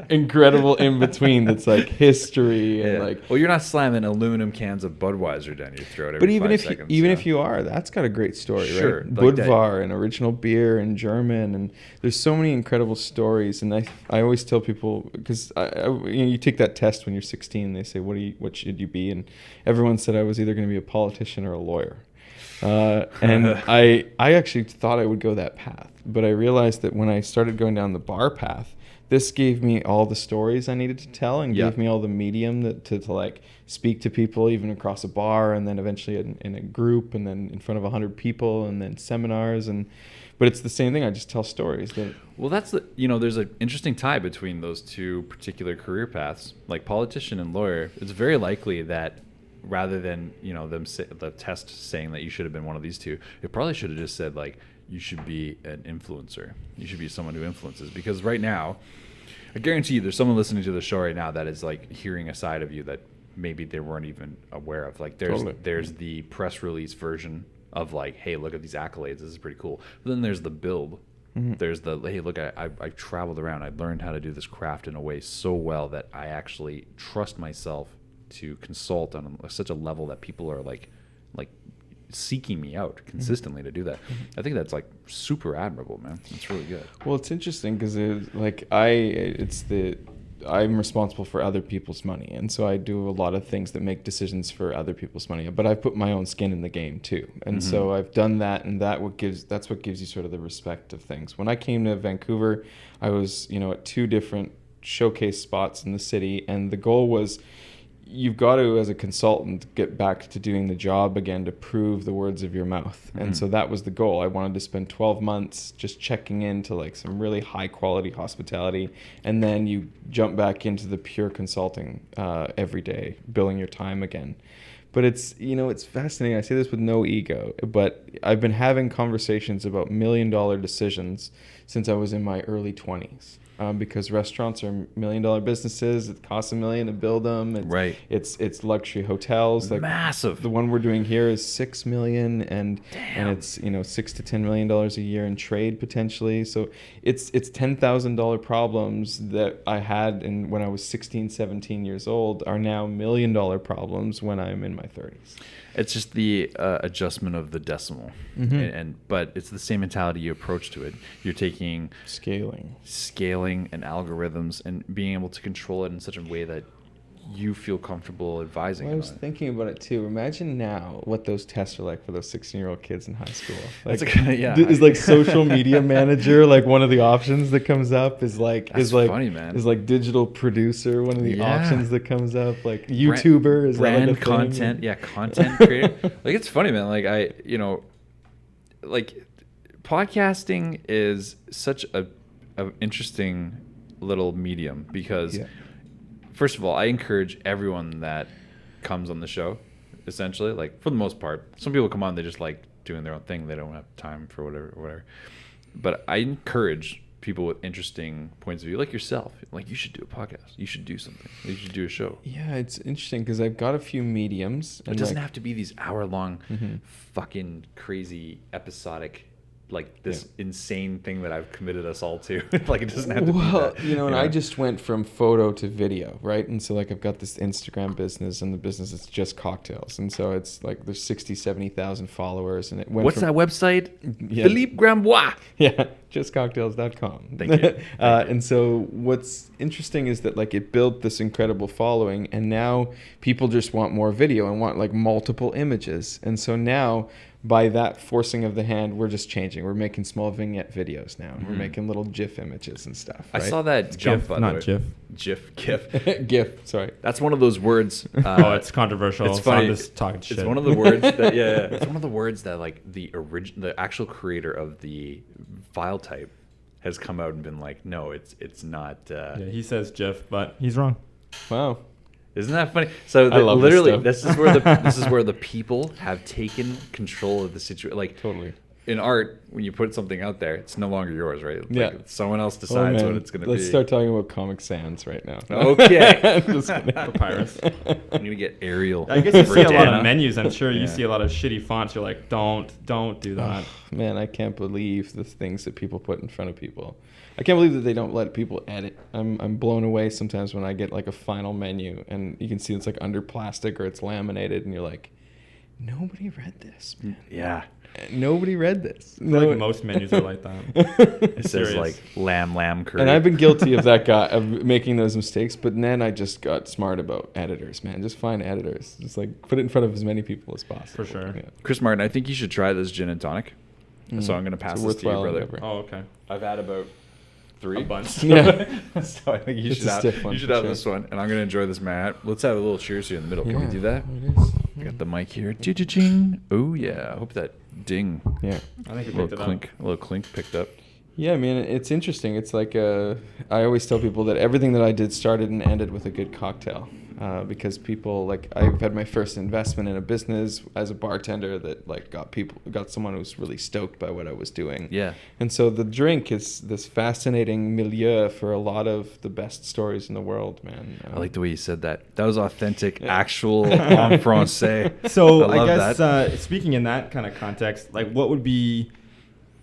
incredible in between that's history and Well, you're not slamming aluminum cans of Budweiser down your throat every 5 seconds. Even if you are, that's got a great story, sure, right? Budvar, an original beer in German, and there's so many incredible stories. And I always tell people, because you take that test when you're 16, they say, what should you be? And everyone said I was either going to be a politician or a lawyer. And I actually thought I would go that path, but I realized that when I started going down the bar path, this gave me all the stories I needed to tell, and gave me all the medium to speak to people, even across a bar, and then eventually in a group, and then in front of 100 people, and then seminars. And But it's the same thing. I just tell stories. Well, that's there's an interesting tie between those two particular career paths, like politician and lawyer. It's very likely that rather than the test saying that you should have been one of these two, it probably should have just said like you should be an influencer. You should be someone who influences, because right now, I guarantee you, there's someone listening to the show right now that is like hearing a side of you that maybe they weren't even aware of. Like there's the press release version of like, hey, look at these accolades. This is pretty cool. But then there's the build. Mm-hmm. There's the, hey, look, I traveled around. I learned how to do this craft in a way so well that I actually trust myself to consult on such a level that people are like seeking me out consistently to do that. I think that's like super admirable, man. It's really good. Well, it's interesting because I'm responsible for other people's money, and so I do a lot of things that make decisions for other people's money. But I put my own skin in the game too, and so I've done that, and that's what gives you sort of the respect of things. When I came to Vancouver, I was at 2 different showcase spots in the city, and the goal was, you've got to, as a consultant, get back to doing the job again to prove the words of your mouth. And so that was the goal. I wanted to spend 12 months just checking into like some really high quality hospitality, and then you jump back into the pure consulting every day, billing your time again. But it's fascinating. I say this with no ego, but I've been having conversations about $1 million decisions since I was in my early 20s. Because restaurants are $1 million businesses. It costs $1 million to build them. It's luxury hotels. Like massive. The one we're doing here is $6 million, and it's $6 to $10 million a year in trade potentially. So it's $10,000 problems that I had when I was 16, 17 years old are now $1 million problems when I'm in my 30s. It's just the adjustment of the decimal, but it's the same mentality you approach to it. You're taking scaling and algorithms and being able to control it in such a way that you feel comfortable advising. Well, I was thinking about it too. Imagine now what those tests are like for those 16-year-old kids in high school. Like, is like social media manager like one of the options that comes up? Is like funny, man. Is like digital producer one of the options that comes up? Like YouTuber is brand like content, content creator. Like it's funny, man. Like like podcasting is such a interesting little medium because. Yeah. First of all, I encourage everyone that comes on the show, essentially, like for the most part. Some people come on, they just like doing their own thing. They don't have time for whatever. But I encourage people with interesting points of view, like yourself. Like you should do a podcast. You should do something. You should do a show. Yeah, it's interesting because I've got a few mediums. It doesn't have to be these hour-long, fucking crazy episodic. Like this insane thing that I've committed us all to. Like it doesn't have to be that. And I just went from photo to video, right? And so like I've got this Instagram business, and the business is just cocktails. And so it's like there's 60, 70,000 followers, and it went What's that website? Philippe Grandbois. Yeah, justcocktails.com. Thank you. And so what's interesting is that like it built this incredible following, and now people just want more video and want like multiple images. And so now by that forcing of the hand, we're just changing. We're making small vignette videos now. We're making little GIF images and stuff. Right? I saw that jump, GIF, not GIF. GIF. GIF, sorry. That's one of those words. It's controversial. It's funny. I'm just talking shit. It's one of the words that, it's one of the words that like the actual creator of the file type has come out and been like, no, it's not. He says GIF, but he's wrong. Wow. Isn't that funny? So literally, this is where the people have taken control of the situation. Like totally. In art, when you put something out there, it's no longer yours, right? Like someone else decides what it's going to be. Let's start talking about Comic Sans right now. Okay. Papyrus. I'm going to get Arial. I guess you see a lot of menus. I'm sure you see a lot of shitty fonts. You're like, don't do that. Oh, man, I can't believe the things that people put in front of people. I can't believe that they don't let people edit. I'm blown away sometimes when I get like a final menu and you can see it's like under plastic or it's laminated and you're like, nobody read this, man. Yeah. Nobody read this. Like most menus are like that. It says like lamb curry. And I've been guilty of that guy, of making those mistakes, but then I just got smart about editors, man. Just find editors. Just like put it in front of as many people as possible. For sure. Yeah. Chris Martin, I think you should try this gin and tonic. So I'm going to pass this to you, brother. Endeavor. Oh, okay. I've had about 3. A bunch. Yeah. So I think you should have this one, and I'm going to enjoy this, man. Let's have a little cheers here in the middle. Can we do that? It is. I got the mic here. Ching. Oh yeah. I hope that ding. Yeah. I think A we little picked it clink. up. A little clink picked up. Yeah, I mean, it's interesting. It's like I always tell people that everything that I did started and ended with a good cocktail. Because people, like, I've had my first investment in a business as a bartender that, like, got someone who was really stoked by what I was doing. Yeah. And so the drink is this fascinating milieu for a lot of the best stories in the world, man. I like the way you said that. That was authentic, Yeah. actual en français. So I love I guess that. speaking in that kind of context, like what would be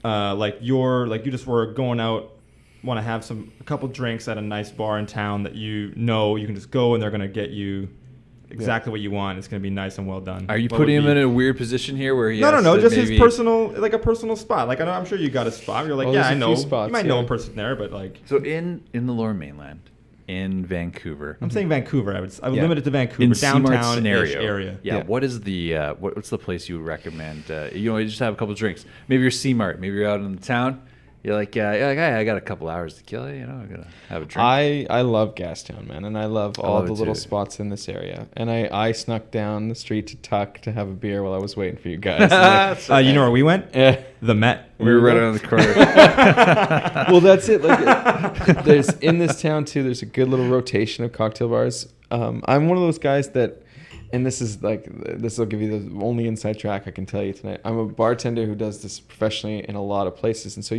you just were going out, want to have a couple drinks at a nice bar in town that you can just go and they're gonna get you exactly what you want. It's gonna be nice and well done. Are you What putting would him be- in a weird position here where he No, has to just maybe... his personal, like a personal spot. Like I'm sure you got a spot. You're like, Oh, yeah, there's I a know. few spots, You might know yeah. a person there, but like So in the Lower Mainland, in Vancouver, I'm saying Vancouver. I would Yeah. limit it to Vancouver, in C-Mart downtown scenario area. Yeah, Yeah. what is the what's the place you would recommend? You just have a couple drinks. Maybe you're C-Mart. Maybe you're out in the town. You're like, I got a couple hours to kill. I gotta have a drink. I love Gastown, man, and I love all love the it little too. spots in this area. And I snuck down the street to Tuck to have a beer while I was waiting for you guys. And, You know where we went? yeah. The Met. we were right around the corner. Well, that's it. Like, there's in this town too. There's a good little rotation of cocktail bars. I'm one of those guys that, and this will give you the only inside track I can tell you tonight. I'm a bartender who does this professionally in a lot of places, and so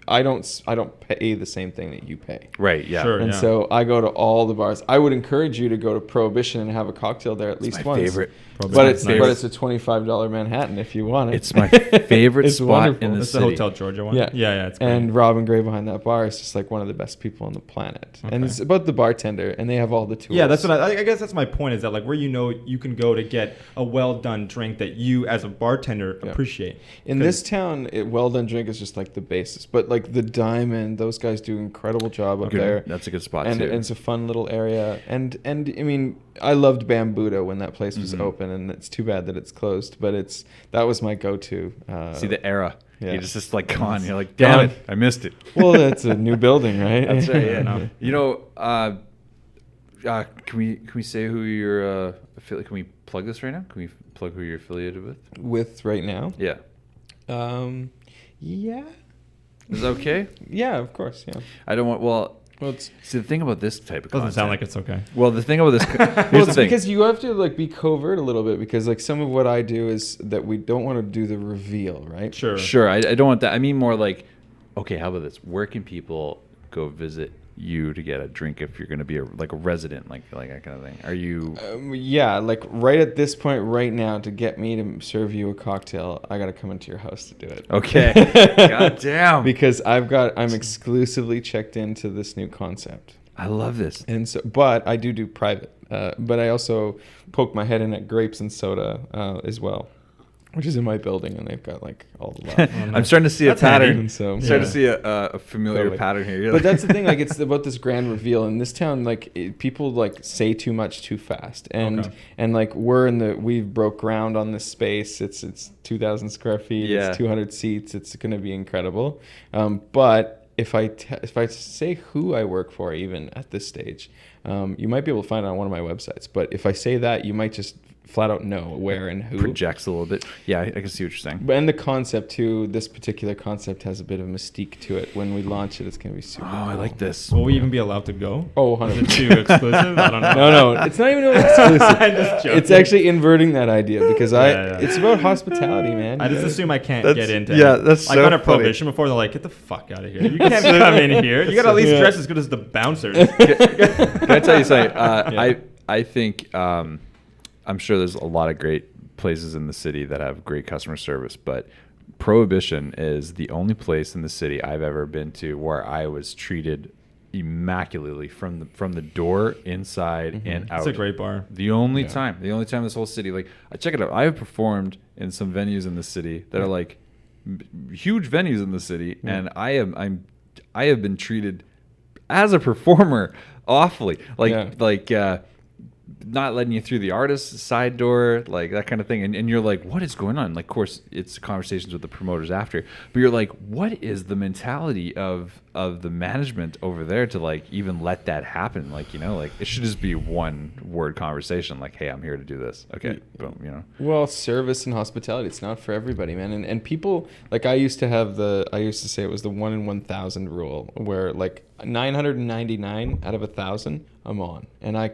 I don't pay the same thing that you pay. Right. Yeah. Sure. And Yeah. so I go to all the bars. I would encourage you to go to Prohibition and have a cocktail there at least My once. favorite. But it's Nice. but it's a $25 Manhattan if you want it. It's my favorite It's spot wonderful. in the That's the city. Hotel Georgia one. Yeah. Yeah. It's great. And Robin Gray behind that bar is just like one of the best people on the planet. And Okay. it's about the bartender, and they have all the tools. yeah, that's what I guess that's my point is that like where you can go to get a well done drink that you as a bartender Yeah. appreciate. In this town, well done drink is just like the basis. But like the Diamond, those guys do an incredible job up Good. there. That's a good spot And too. it's a fun little area. And I mean, I loved Bambuda when that place was Mhm. open, and it's too bad that it's closed. But that was my go-to. See the era. Yeah. You're just like gone. You're like, damn it, I missed it. Well, that's a new building, right? That's right. Yeah. No. You know, can we say who you're affiliate? Can we plug this right now? Can we plug who you're affiliated with? With right now. Yeah. Yeah. Is that okay? Yeah, of course. Yeah. I don't want. Well, It's see the thing about this type of Doesn't content. sound like it's okay. Well, the thing about this. well, Here's the it's thing. because you have to like be covert a little bit, because like some of what I do is that we don't want to do the reveal, right? Sure. Sure, I don't want that. I mean more like, okay, how about this? Where can people go visit you to get a drink if you're going to be a resident, like that kind of thing? Are you? Yeah, like right at this point, right now, to get me to serve you a cocktail, I got to come into your house to do it. Okay. God damn. Because I'm exclusively checked into this new concept. I love this. And so, but I do private. But I also poke my head in at Grapes and Soda as well, which is in my building, and they've got like all the love. I'm starting to see That's a pattern. handy. So- I'm starting Yeah. to see a familiar Totally. pattern here. You're But like- that's the thing, like it's about this grand reveal in this town. Like people like say too much too fast, and Okay. and like we broke ground on this space. It's 2,000 square feet. Yeah. It's 200 seats. It's going to be incredible. But if I say who I work for, even at this stage, you might be able to find it on one of my websites. But if I say that, you might just flat out know where and who. projects a little bit. Yeah, I can see what you're saying. But and the concept too, this particular concept has a bit of mystique to it. When we launch it, it's going to be super Oh, I like this. Will we even be allowed to go? Oh, Is 100%. it too exclusive? I don't know. No, it's not even exclusive. I'm just joking. It's actually inverting that idea, because Yeah. it's about hospitality, man. I just assume I can't That's- get into yeah, it. that's like so on a funny. prohibition before they're like, get the fuck out of here. You can't come in here. You got to at least Yeah. dress as good as the bouncers. Can I tell you something? Yeah. I think I'm sure there's a lot of great places in the city that have great customer service, but Prohibition is the only place in the city I've ever been to where I was treated immaculately from the door inside and out. It's a great bar. The only Yeah. time in this whole city, like I check it out. I have performed in some venues in the city that are like huge venues in the city, and I have been treated as a performer awfully, not letting you through the artist's side door, like that kind of thing. And you're like, what is going on? Like, of course, it's conversations with the promoters after, but you're like, what is the mentality of of the management over there to like even let that happen. Like, you know, like it should just be one word conversation. Like, hey, I'm here to do this. Okay, boom. You know. Well, service and hospitality, it's not for everybody, man. And people, like I used to say it was the 1 in 1,000 rule, where like 999 out of 1,000, I'm on, and I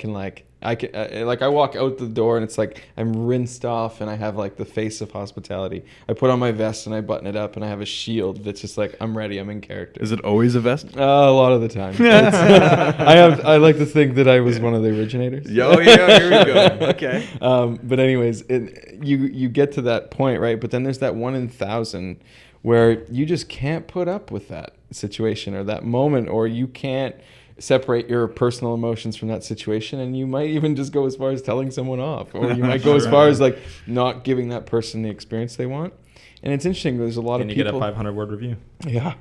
walk out the door and it's like I'm rinsed off and I have like the face of hospitality. I put on my vest and I button it up and I have a shield that's just like I'm ready. I'm in character. Is it always a vest? A lot of the time. I like to think that I was one of the originators. Yo, yeah, here we go. Okay. But anyways, you get to that point, right? But then there's that 1 in 1,000 where you just can't put up with that situation or that moment, or you can't separate your personal emotions from that situation, and you might even just go as far as telling someone off, or you might go as far as like not giving that person the experience they want. And it's interesting, there's a lot of people, you get a 500-word review. Yeah.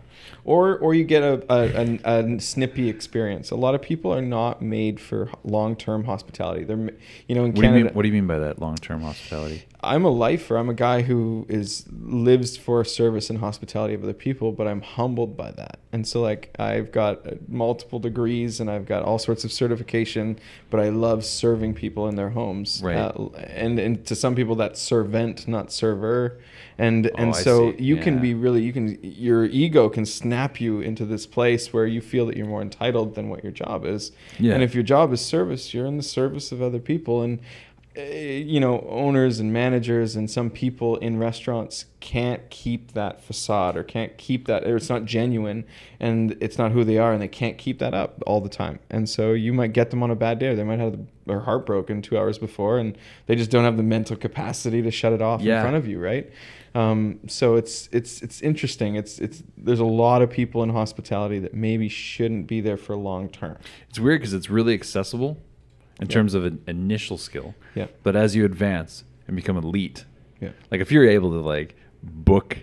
Or you get a snippy experience. A lot of people are not made for long-term hospitality. They're, you know, in Canada. What do you mean by that, long-term hospitality? I'm a lifer. I'm a guy who lives for service and hospitality of other people, but I'm humbled by that. And so, like, I've got multiple degrees and I've got all sorts of certification, but I love serving people in their homes. Right. And to some people, that's servant, not server. And so you can be really, your ego can snap you into this place where you feel that you're more entitled than what your job is. Yeah. And if your job is service, you're in the service of other people. And you know, owners and managers and some people in restaurants can't keep that facade, or can't keep that, or it's not genuine and it's not who they are, and they can't keep that up all the time. And so you might get them on a bad day, or they might have their heart broken 2 hours before, and they just don't have the mental capacity to shut it off in front of you, right? So it's interesting. There's a lot of people in hospitality that maybe shouldn't be there for long term. It's weird because it's really accessible in terms of an initial skill. Yeah. But as you advance and become elite, Yeah. like if you're able to like book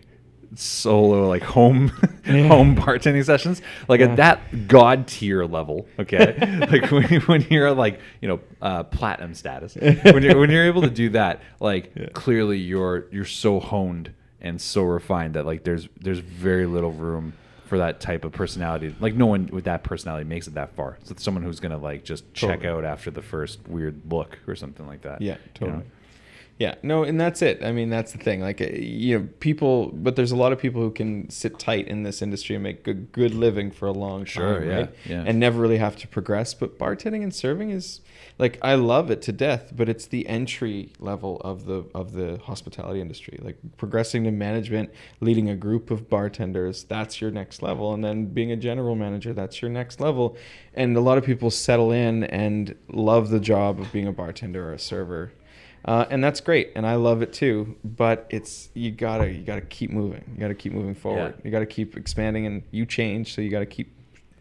solo like home bartending sessions, like at that god tier level, okay, like when you're like, you know, platinum status, when you're able to do that, like clearly you're so honed and so refined that like there's very little room for that type of personality. Like no one with that personality makes it that far. So it's someone who's gonna like just check out after the first weird look or something like that. Yeah, totally. You know? Yeah, no, and that's it. I mean, that's the thing. Like, you know, people, but there's a lot of people who can sit tight in this industry and make a good living for a long time, right? Yeah. And never really have to progress. But bartending and serving is, like, I love it to death, but it's the entry level of the hospitality industry. Like, progressing to management, leading a group of bartenders, that's your next level. And then being a general manager, that's your next level. And a lot of people settle in and love the job of being a bartender or a server. And that's great, and I love it too. But it's you gotta keep moving. You gotta keep moving forward. You gotta keep expanding, and you change, so you gotta keep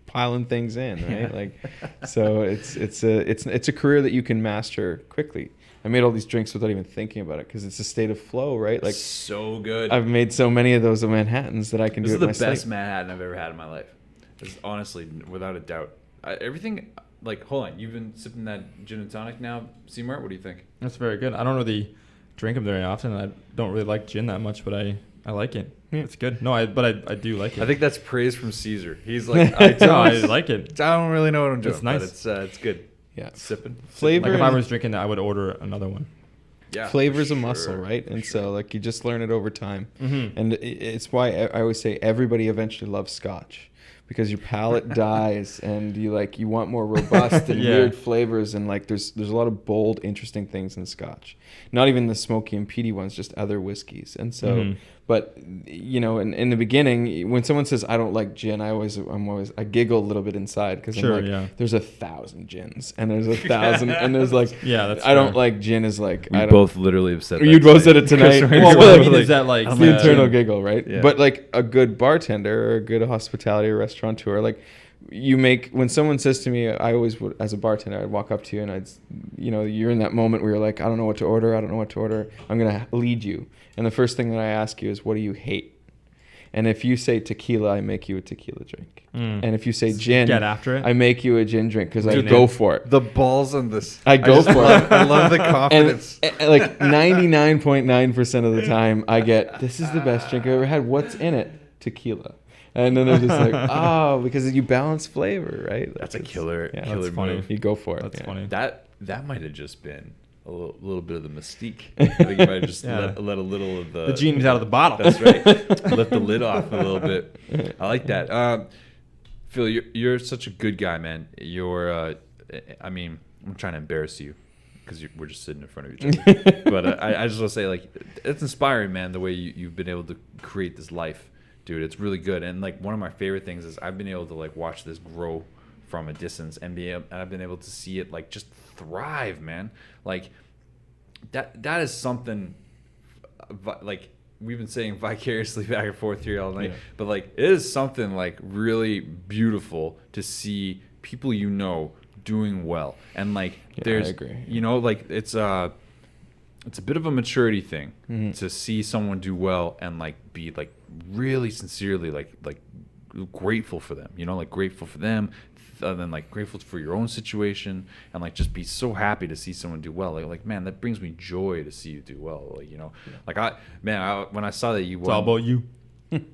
piling things in, right? Like, so it's a career that you can master quickly. I made all these drinks without even thinking about it because it's a state of flow, right? Like, so good. I've made so many of those Manhattans that I can do it myself. This is the best Manhattan I've ever had in my life. This is honestly, without a doubt. Everything. Like, hold on, you've been sipping that gin and tonic now, C-Mart? What do you think? That's very good. I don't really drink them very often. I don't really like gin that much, but I like it. Yeah. It's good. No, I do like it. I think that's praise from Caesar. He's like, I like it. I don't really know what I'm doing. It's nice. But it's good. Yeah. Sipping. Flavor. Like if I was drinking that, I would order another one. Yeah, flavor's a muscle, right? And so like you just learn it over time. Mm-hmm. And it's why I always say everybody eventually loves Scotch. Because your palate dies and you want more robust and weird flavors, and like there's a lot of bold, interesting things in Scotch. Not even the smoky and peaty ones, just other whiskeys. And so, but you know, in the beginning, when someone says I don't like gin, I giggle a little bit inside because I'm like, there's 1,000 gins and there's 1,000 and there's like, that's I don't like gin is like we both literally have said that. You both said it tonight. Well, what I mean is that like it's the internal giggle, right? Yeah. But like a good bartender or a good hospitality or restaurateur, like when someone says to me, I always would, as a bartender, I'd walk up to you and you're in that moment where you're like, I don't know what to order. I'm going to lead you. And the first thing that I ask you is, what do you hate? And if you say tequila, I make you a tequila drink. And if you say gin, get after it. I make you a gin drink because I go for it. The balls on this. I go for it. I love the confidence. And like 99.9% of the time, I get, this is the best drink I've ever had. What's in it? Tequila. And then they're just like, oh, because you balance flavor, right? That's a killer That's move. funny. You go for it. That's yeah. funny. That might have just been a little bit of the mystique. I think you might have just let a little of The genie's out of the bottle. That's right. Lift the lid off a little bit. I like that. Phil, you're such a good guy, man. I mean, I'm trying to embarrass you because we're just sitting in front of each other. But I just want to say, like, it's inspiring, man, the way you've been able to create this life, dude. It's really good. And like one of my favorite things is I've been able to like watch this grow from a distance and I've been able to see it like just thrive, man. Like that is something like we've been saying vicariously back and forth here all night, but like it is something like really beautiful to see people doing well. And like there's, I agree. Like it's a bit of a maturity thing to see someone do well and like be like really sincerely like grateful for them, like grateful for them, and then like grateful for your own situation, and like just be so happy to see someone do well. Like man, that brings me joy to see you do well. Like like when I saw that you won, It's all about you. When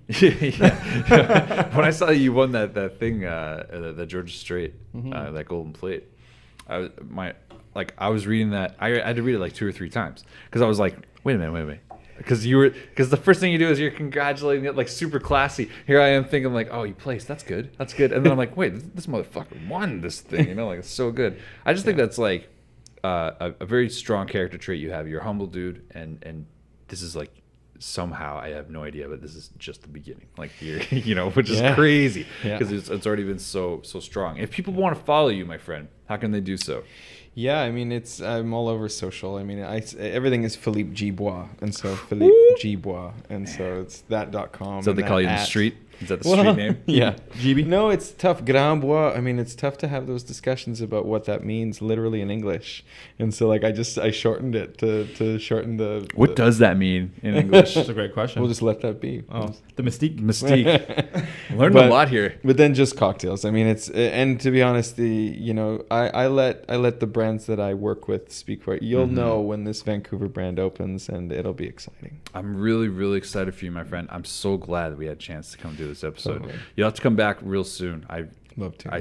I saw that you won that thing, the Georgia Strait, that golden plate, I was reading that. I had to read it like 2 or 3 times because I was like, wait a minute. Because the first thing you do is you're congratulating it like super classy. Here I am thinking like, oh, you placed, that's good. And then I'm like, wait, this motherfucker won this thing, like it's so good. I just think that's like a very strong character trait you have. You're a humble dude, and this is like somehow, I have no idea, but this is just the beginning. Like you're, which is crazy because it's already been so strong. If people want to follow you, my friend, how can they do so? Yeah, I mean, I'm all over social. I mean, everything is Philippe Grandbois, and so Philippe Grandbois, and so it's that.com. So they call you in the street? Is that the street name? Yeah. GB? No, it's tough. Grandbois. I mean, it's tough to have those discussions about what that means literally in English. And so, like, I shortened it to shorten the... What does that mean in English? That's a great question. We'll just let that be. Oh, the mystique. Learned a lot here. But then just cocktails. I mean, and to be honest, I let the brands that I work with speak for it. You'll know when this Vancouver brand opens, and it'll be exciting. I'm really, really excited for you, my friend. I'm so glad that we had a chance to come do this episode. Totally. You'll have to come back real soon. Love to. I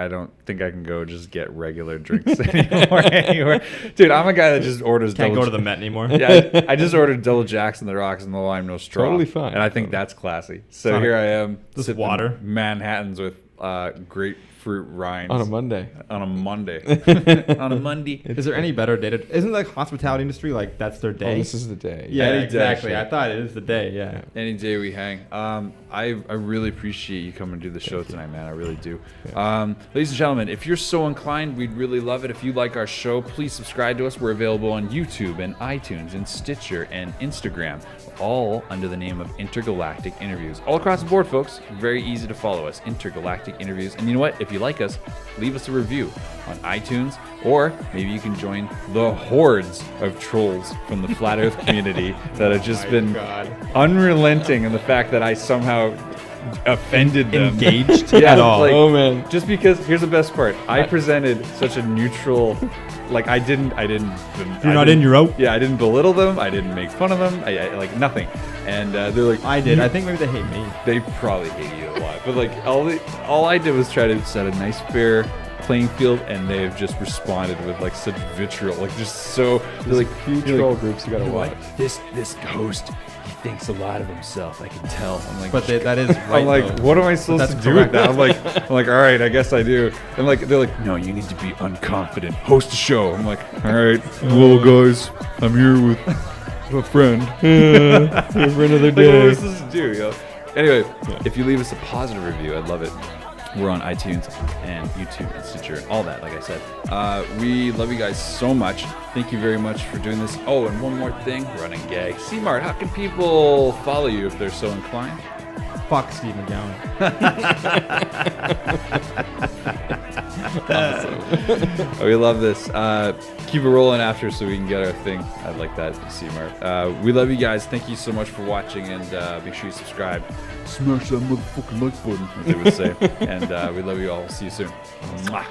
don't think I can go just get regular drinks anymore. Dude, I'm a guy that just orders. Can't go to the Met anymore. Yeah, I just ordered double Jacks and the rocks and the lime, no straw. Totally fine. And I think that's classy. So here I am, Just sipping water. Manhattans with grapefruit rinds On a Monday. On a Monday. Is there any better day to... Isn't like hospitality industry like that's their day? Oh, this is the day. Yeah, Any day, exactly. sure. I thought it is the day. Yeah. Any day we hang. I really appreciate you coming to do the show tonight, man. I really do. Ladies and gentlemen, if you're so inclined, we'd really love it. If you like our show, please subscribe to us. We're available on YouTube and iTunes and Stitcher and Instagram, all under the name of Intergalactic Interviews. All across the board, folks. Very easy to follow us. Intergalactic Interviews. And you know what? If you like us, leave us a review on iTunes, or maybe you can join the hordes of trolls from the Flat Earth community that have just been unrelenting in the fact that I somehow offended them. Engaged Yeah, at all. like, Oh, man. just because, here's the best part. I presented such a neutral, like I didn't. You're not in, you're out. Yeah, I didn't belittle them. I didn't make fun of them. I like nothing. And they're like, I did. I think maybe they hate me. they probably hate you a lot. But like all I did was try to set a nice fair playing field, and they have just responded with like such vitriol, like just so. They're like Few troll groups you gotta watch. This host, he thinks a lot of himself. I can tell. I'm like, But that is right. I'm like, though. what am I supposed That's to do with correct. that? I'm like, all right, I guess I do. And like, they're like, no, you need to be unconfident. Host a show. I'm like, all right, well, guys, I'm here with a friend. For another Like, what am I supposed to do? Anyway, if you leave us a positive review, I'd love it. We're on iTunes and YouTube and Stitcher and all that, like I said. We love you guys so much. Thank you very much for doing this. Oh, and one more thing, running gag. C-Mart, how can people follow you if they're so inclined? Fuck Steve McGowan. We love this. Keep it rolling after so we can get our thing. I'd like that, C-Mart. We love you guys. Thank you so much for watching, and make sure you subscribe. Smash that motherfucking like button, as they would say. And we love you all. See you soon. Mwah.